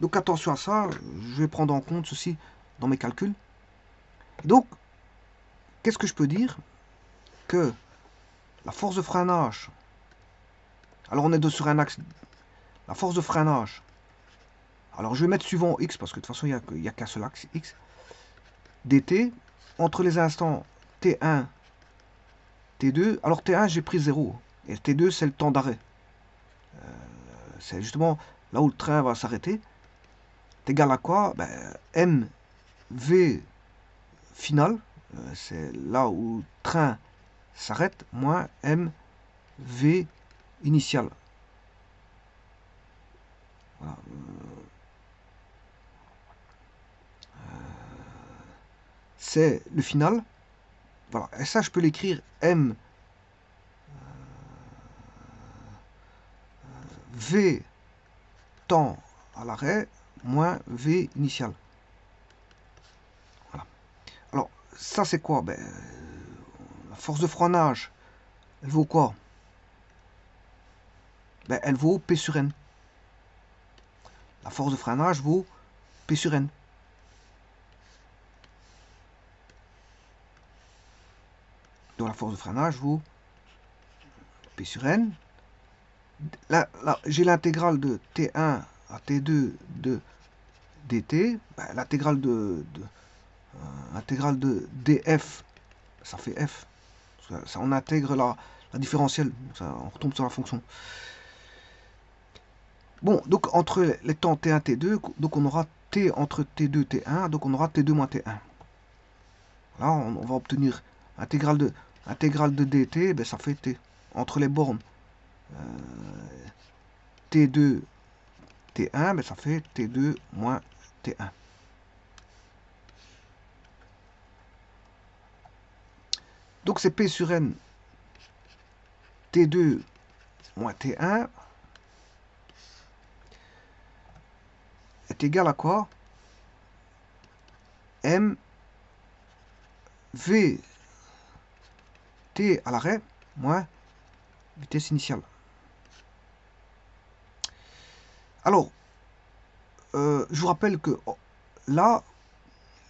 Speaker 1: Donc attention à ça. Je vais prendre en compte ceci dans mes calculs. Donc, qu'est-ce que je peux dire? Que la force de freinage... Alors on est sur un axe... La force de freinage... Alors je vais mettre suivant x, parce que de toute façon, il n'y a qu'un seul axe x. dt, entre les instants t1, t2. Alors t1, j'ai pris 0. Et t2, c'est le temps d'arrêt. C'est justement là où le train va s'arrêter. C'est égal à quoi? mv final, c'est là où le train s'arrête, moins mv initial. Voilà. C'est le final. Voilà. Et ça, je peux l'écrire m v temps à l'arrêt moins v initial. Voilà. Alors, ça c'est quoi? La force de freinage, elle vaut quoi? Elle vaut P sur N. La force de freinage vaut P sur N. Donc la force de freinage vaut P sur N. Là j'ai l'intégrale de T1 à T2 de dt. L'intégrale de df, ça fait f. Ça, on intègre la différentielle. Ça, on retombe sur la fonction. Bon, donc entre les temps T1 T2, donc on aura T entre T2 T1, donc on aura T2 moins T1. Là, on va obtenir intégrale de dt, ça fait T. Entre les bornes T2 T1, ça fait T2 moins T1. Donc c'est P sur N T2 moins T1 est égal à quoi? M V T à l'arrêt moins vitesse initiale. Alors, je vous rappelle que là,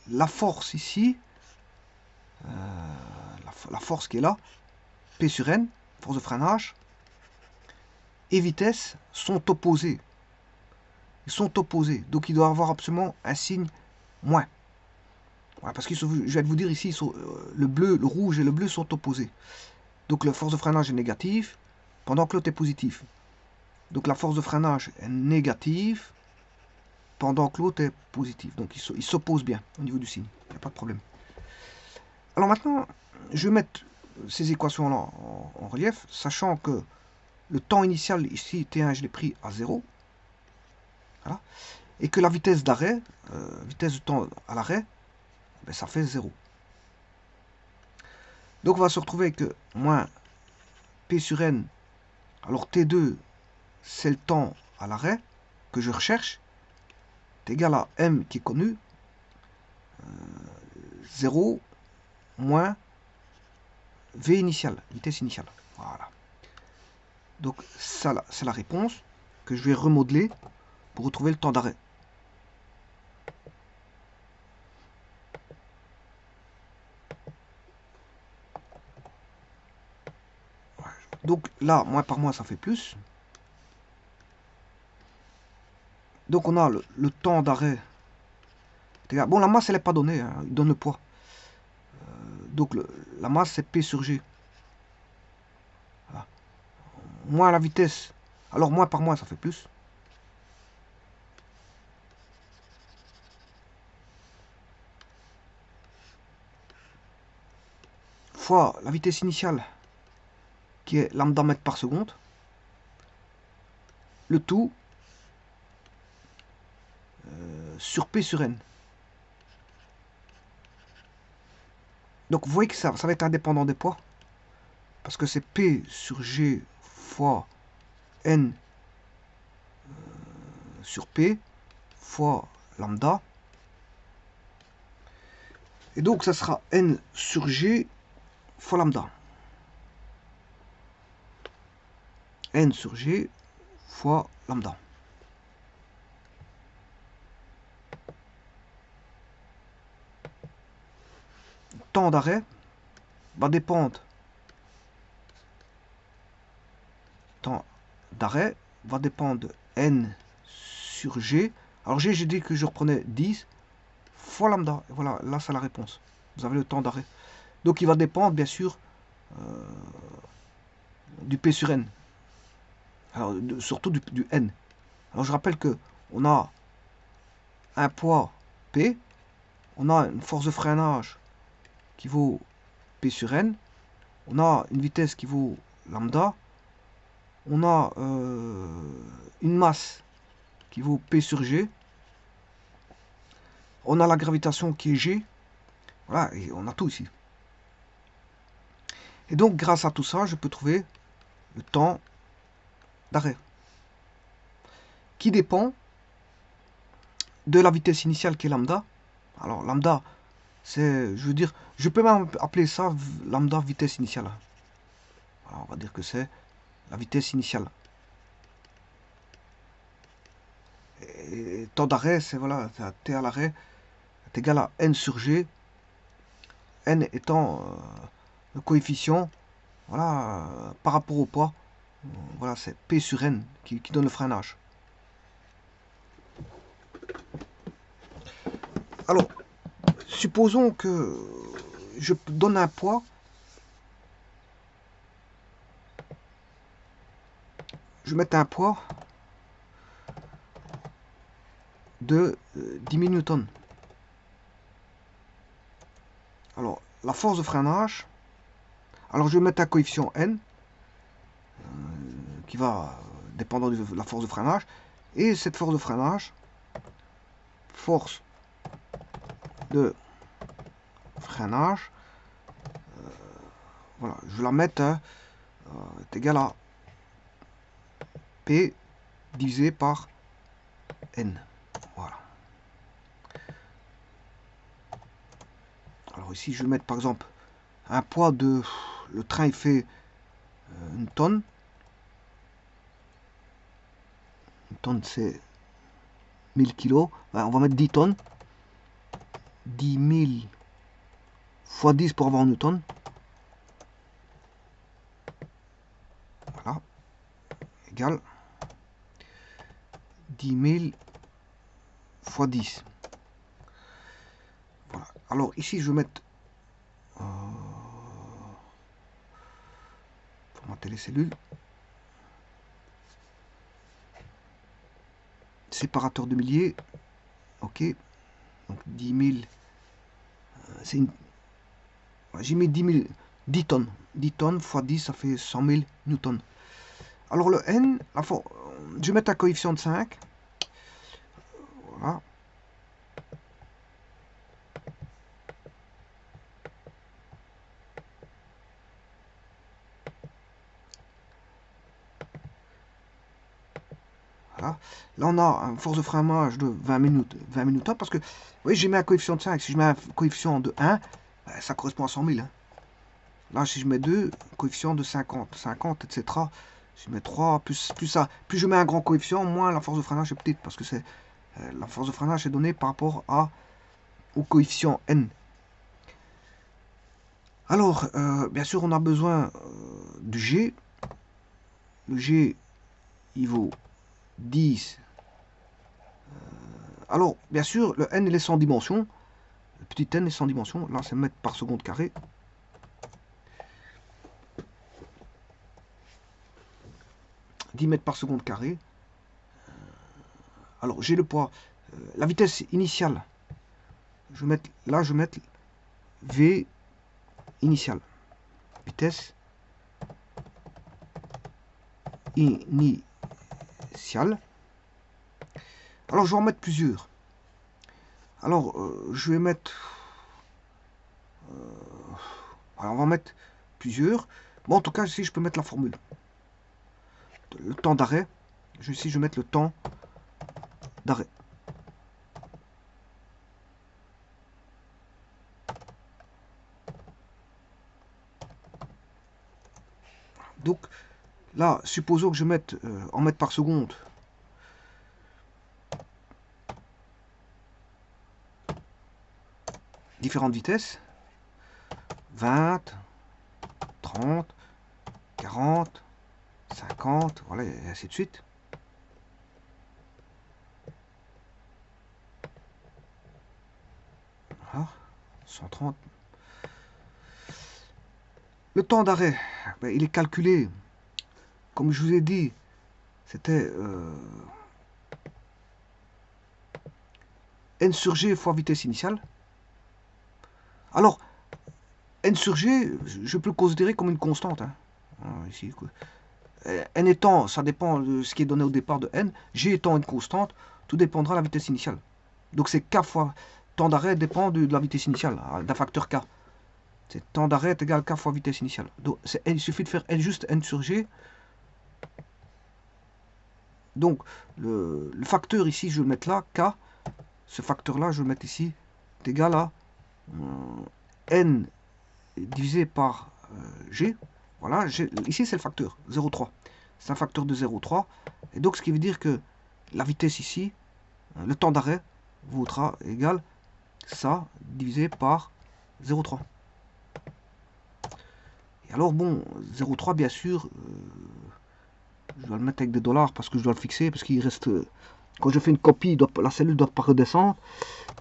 Speaker 1: la force ici, la force qui est là, P sur N, force de freinage, et vitesse sont opposés. Ils sont opposés. Donc il doit y avoir absolument un signe moins. Voilà, parce que je vais vous dire ici, le bleu, le rouge et le bleu sont opposés. Donc la force de freinage est négative, pendant que l'autre est positive. Donc la force de freinage est négative, pendant que l'autre est positive. Donc ils s'opposent bien au niveau du signe. Il n'y a pas de problème. Alors maintenant, je vais mettre ces équations-là en relief, sachant que le temps initial ici, T1, je l'ai pris à 0. Voilà. Et que la vitesse d'arrêt, vitesse de temps à l'arrêt, ben, ça fait 0. Donc on va se retrouver avec moins P sur N. Alors T2, c'est le temps à l'arrêt que je recherche. C'est égal à M qui est connu. 0 moins V initial, vitesse initiale. Voilà. Donc ça, c'est la réponse que je vais remodeler pour retrouver le temps d'arrêt. Donc là, moins par moins, ça fait plus. Donc on a le temps d'arrêt. Bon, la masse, elle n'est pas donnée, hein, il donne le poids. Donc la masse, c'est P sur G. Voilà. Moins la vitesse. Alors moins par moins, ça fait plus. Fois la vitesse initiale, qui est lambda mètre par seconde. Le tout sur P sur N. Donc vous voyez que ça va être indépendant des poids. Parce que c'est P sur G fois N sur P fois lambda. Et donc ça sera N sur G fois lambda. N sur G fois lambda. Temps d'arrêt va dépendre. Temps d'arrêt va dépendre de N sur G. Alors G, j'ai dit que je reprenais 10 fois lambda. Et voilà, là c'est la réponse. Vous avez le temps d'arrêt. Donc il va dépendre bien sûr du P sur N. Alors surtout du N. Alors je rappelle que on a un poids P, on a une force de freinage qui vaut P sur N, on a une vitesse qui vaut lambda, on a une masse qui vaut P sur G, on a la gravitation qui est G, voilà, et on a tout ici. Et donc grâce à tout ça, je peux trouver le temps d'arrêt, qui dépend de la vitesse initiale qui est lambda. Alors lambda, c'est, je veux dire, je peux même appeler ça lambda vitesse initiale. Alors, on va dire que c'est la vitesse initiale. Et temps d'arrêt, c'est voilà, T à l'arrêt est égal à N sur G. N étant le coefficient, voilà, par rapport au poids. Voilà, c'est P sur N qui donne le freinage. Alors, supposons que je donne un poids. Je mets un poids de 10 000 newtons. Alors, la force de freinage, alors je vais mettre un coefficient N, qui va dépendre de la force de freinage, et cette force de freinage, force de freinage, voilà, je vais la mettre est égal à P divisé par N. Voilà. Alors ici, je vais mettre par exemple un poids de... Le train, il fait une tonne. Une tonne, c'est 1000 kilos. Ben, on va mettre 10 tonnes. 10 000 fois 10 pour avoir un newton. Voilà. Égal 10 000 fois 10. Voilà. Alors ici, je vais mettre formater les cellules. Séparateur de milliers. Ok. Donc 10 000. C'est une... J'ai mis 10 000, 10 tonnes. 10 tonnes fois 10, ça fait 100 000 newtons. Alors le N, je vais mettre un coefficient de 5. Voilà. Voilà. Là, on a une force de freinage de 20 minutes, 20 minutes parce que, oui, j'ai mis un coefficient de 5. Si je mets un coefficient de 1, ben, ça correspond à 100 000. Hein. Là, si je mets 2, coefficient de 50, 50, etc. Si je mets 3, plus ça, plus je mets un grand coefficient, moins la force de freinage est petite, parce que c'est la force de freinage est donnée par rapport au coefficient N. Alors, bien sûr, on a besoin du G. Le G, il vaut 10. Alors, bien sûr, le N, il est sans dimension. Le petit n est sans dimension. Là, c'est mètres par seconde carré. « 10 mètres par seconde carré. Alors, j'ai le poids. La vitesse initiale. Je vais mettre, là, je vais mettre V initiale. Vitesse initiale. Alors, je vais en mettre plusieurs. Alors, je vais mettre... alors, on va mettre plusieurs. Bon, en tout cas, ici, je peux mettre la formule. Le temps d'arrêt. Ici, je vais mettre le temps d'arrêt. Donc, là, supposons que je mette en mètres par seconde. Différentes vitesses. 20, 30, 40, 50, voilà, et ainsi de suite. Voilà, 130. Le temps d'arrêt, ben, il est calculé, comme je vous ai dit, c'était n sur g fois vitesse initiale. Alors, n sur g, je peux le considérer comme une constante. Hein. Ici, quoi. N étant, ça dépend de ce qui est donné au départ de n, g étant une constante, tout dépendra de la vitesse initiale. Donc c'est k fois temps d'arrêt dépend de la vitesse initiale, d'un facteur k. C'est temps d'arrêt est égal à k fois vitesse initiale. Donc il suffit de faire n juste n sur g. Donc le facteur ici, je vais le mettre là, k. Ce facteur-là, je vais le mettre ici, est égal à n divisé par g. Voilà, ici c'est le facteur 0,3. C'est un facteur de 0,3. Et donc ce qui veut dire que la vitesse ici, le temps d'arrêt, vaudra égal ça divisé par 0,3. Et alors bon, 0,3 bien sûr, je dois le mettre avec des dollars parce que je dois le fixer, parce qu'il reste, quand je fais une copie, la cellule doit pas redescendre.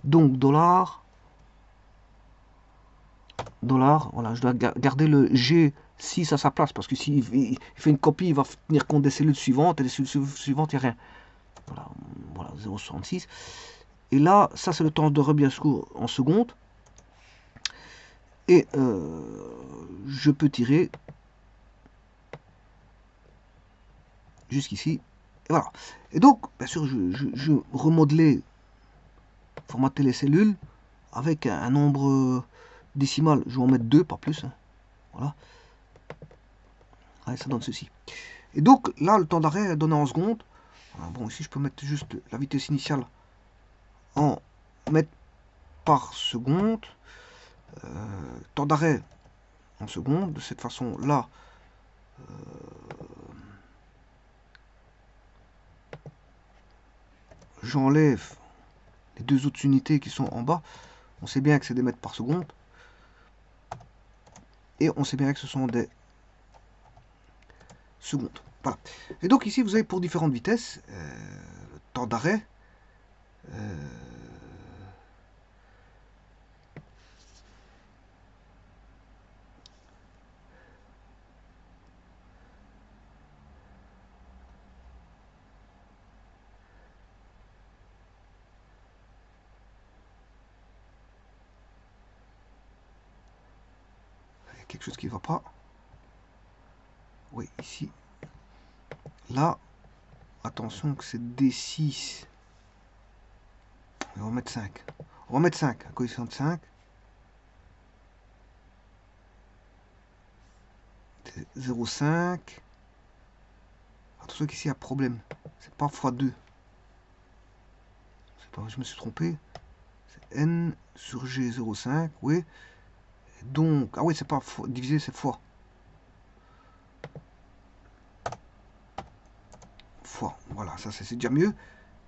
Speaker 1: Donc dollar, voilà, je dois garder le G6 à sa place, parce que s'il fait une copie, il va tenir compte des cellules suivantes, et les cellules suivantes, il n'y a rien. Voilà 0,66. Et là, ça c'est le temps de bien sûr en secondes. Et je peux tirer jusqu'ici. Et voilà. Et donc, bien sûr, je remodelais, formater les cellules avec un nombre décimal. Je vais en mettre 2, pas plus. Hein. Voilà. Ouais, ça donne ceci. Et donc, là, le temps d'arrêt est donné en secondes. Bon, ici, je peux mettre juste la vitesse initiale en mètres par seconde. Temps d'arrêt en secondes. De cette façon-là, j'enlève les deux autres unités qui sont en bas. On sait bien que c'est des mètres par seconde. Et on sait bien que ce sont des secondes. Voilà. Et donc ici, vous avez pour différentes vitesses, le temps d'arrêt, quelque chose qui ne va pas. Oui, ici. Là, attention que c'est D6. On va mettre 5. On va mettre 5, un coefficient de 5. 0,5. Attention qu'ici il y a problème. C'est pas x2. C'est pas, je me suis trompé. C'est n sur g 0,5. Oui. Donc, ah oui, c'est pas divisé, c'est fois. Fois. Voilà, ça c'est déjà mieux.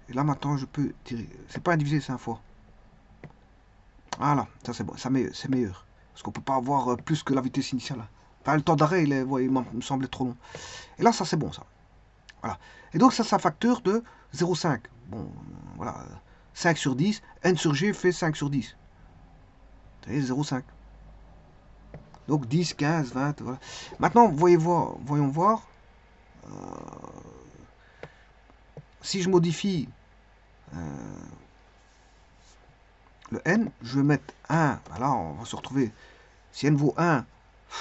Speaker 1: Et là maintenant je peux tirer. C'est pas un divisé, c'est un fois. Voilà, ça c'est bon, ça c'est meilleur. Parce qu'on peut pas avoir plus que la vitesse initiale. Enfin, le temps d'arrêt, il me semblait trop long. Et là, ça c'est bon, ça. Voilà. Et donc ça, c'est un facteur de 0,5. Bon, voilà. 5 sur 10. N sur G fait 5 sur 10. Vous voyez, 0,5. Donc 10, 15, 20, voilà. Maintenant, voyons voir. Si je modifie le N, je vais mettre 1. Là, on va se retrouver. Si N vaut 1,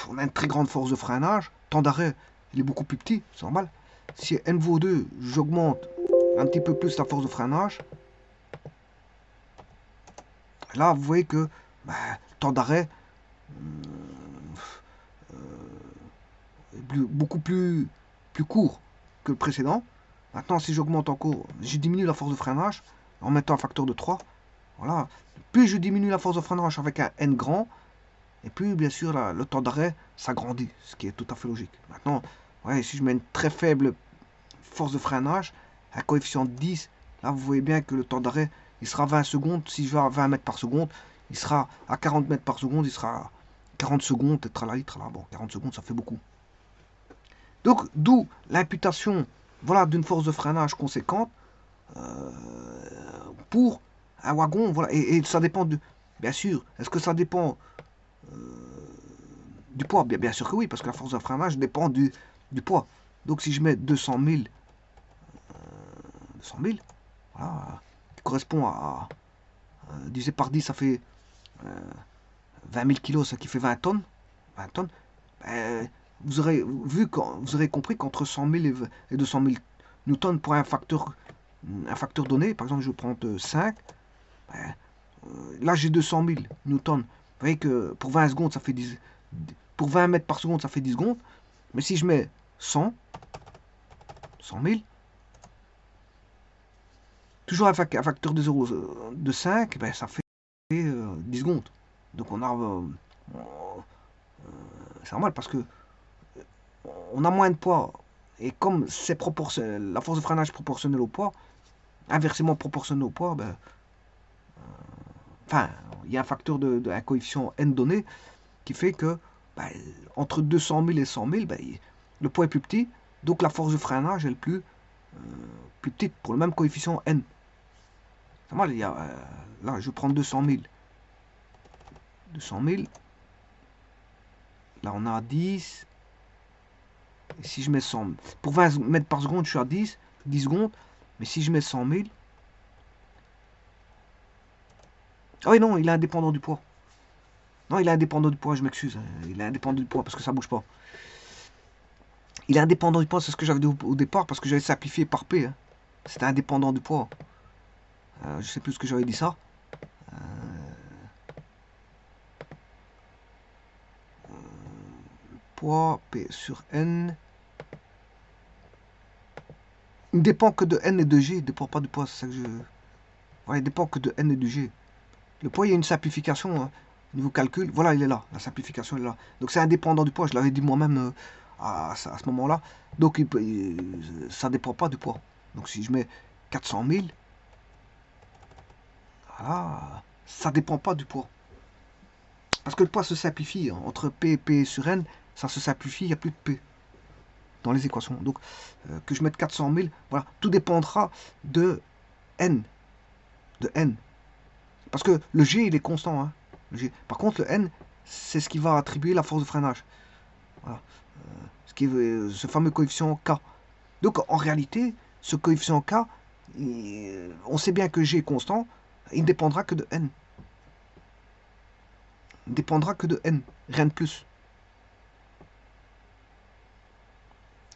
Speaker 1: on a une très grande force de freinage. Temps d'arrêt, il est beaucoup plus petit, c'est normal. Si N vaut 2, j'augmente un petit peu plus la force de freinage. Là, vous voyez que temps d'arrêt est beaucoup plus court que le précédent. Maintenant, si j'augmente encore, je diminue la force de freinage en mettant un facteur de 3. Voilà. Plus je diminue la force de freinage avec un N grand, et plus, bien sûr, le temps d'arrêt s'agrandit, ce qui est tout à fait logique. Maintenant, ouais, si je mets une très faible force de freinage, un coefficient de 10, là, vous voyez bien que le temps d'arrêt, il sera 20 secondes. Si je vais à 20 mètres par seconde, il sera à 40 mètres par seconde, il sera à 40 secondes, tralala. Bon, 40 secondes, ça fait beaucoup. Donc, d'où l'imputation, voilà, d'une force de freinage conséquente pour un wagon, voilà, et ça dépend de, bien sûr, est-ce que ça dépend du poids? Bien sûr que oui, parce que la force de freinage dépend du poids. Donc si je mets 200 000, voilà, qui correspond à divisé par 10, ça fait 20 000 kilos, ça qui fait 20 tonnes. 20 tonnes. Vous aurez vous aurez compris qu'entre 100 000 et 200 000 newtons pour un facteur donné, par exemple je prends 5, là j'ai 200 000 newtons. Vous voyez que pour 20 secondes, ça fait 10, pour 20 mètres par seconde, ça fait 10 secondes. Mais si je mets 100 000, toujours un facteur de 0, de 5, ben, ça fait 10 secondes. Donc on a... c'est normal parce que on a moins de poids. Et comme c'est proportionnel, la force de freinage est proportionnelle au poids, inversement proportionnelle au poids, ben, enfin, il y a un facteur un coefficient n donné qui fait que ben, entre 200 000 et 100 000, ben, le poids est plus petit, donc la force de freinage est plus petite pour le même coefficient n. C'est normal, il y a, là, je prends 200 000. 200 000. Là, on a 10. Et si je mets 100 000. Pour 20 mètres par seconde, je suis à 10 secondes. Mais si je mets 100 000. Ah oui, non, il est indépendant du poids. Non, il est indépendant du poids, je m'excuse. Il est indépendant du poids parce que ça bouge pas. Il est indépendant du poids, c'est ce que j'avais dit au départ parce que j'avais simplifié par P. Hein. C'était indépendant du poids. Je sais plus ce que j'avais dit ça. Poids P sur N. Il ne dépend que de N et de G, il ne dépend pas du poids, c'est ça que je... Voilà, il dépend que de N et de G. Le poids, il y a une simplification, hein, au niveau calcul, voilà, il est là, la simplification est là. Donc c'est indépendant du poids, je l'avais dit moi-même à ce moment-là. Donc ça ne dépend pas du poids. Donc si je mets 400 000, voilà, ça ne dépend pas du poids. Parce que le poids se simplifie, hein, entre P et P sur N, ça se simplifie, il n'y a plus de P dans les équations. Donc, que je mette 400 000, voilà, tout dépendra de N. De N. Parce que le G, il est constant. Hein, le G. Par contre, le N, c'est ce qui va attribuer la force de freinage. Voilà. Ce fameux coefficient K. Donc, en réalité, ce coefficient K, on sait bien que G est constant, il ne dépendra que de N. Il ne dépendra que de N, rien de plus.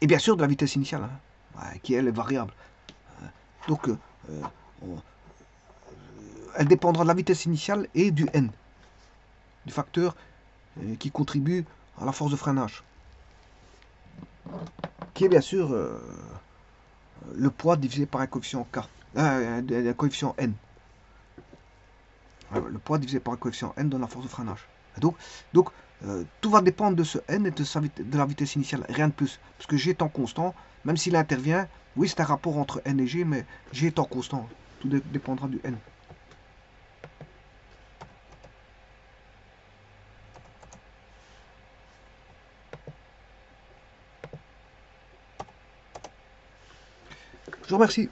Speaker 1: Et bien sûr de la vitesse initiale, hein, ouais, qui elle est variable. Donc, euh, on- elle dépendra de la vitesse initiale et du N, du facteur qui contribue à la force de freinage, qui est bien sûr le poids divisé par un coefficient K, un coefficient N. Le poids divisé par un coefficient N donne la force de freinage. Et donc tout va dépendre de ce N et de la vitesse initiale, rien de plus. Parce que G étant constant, même s'il intervient, oui c'est un rapport entre N et G, mais G étant constant, tout dépendra du N. Je vous remercie.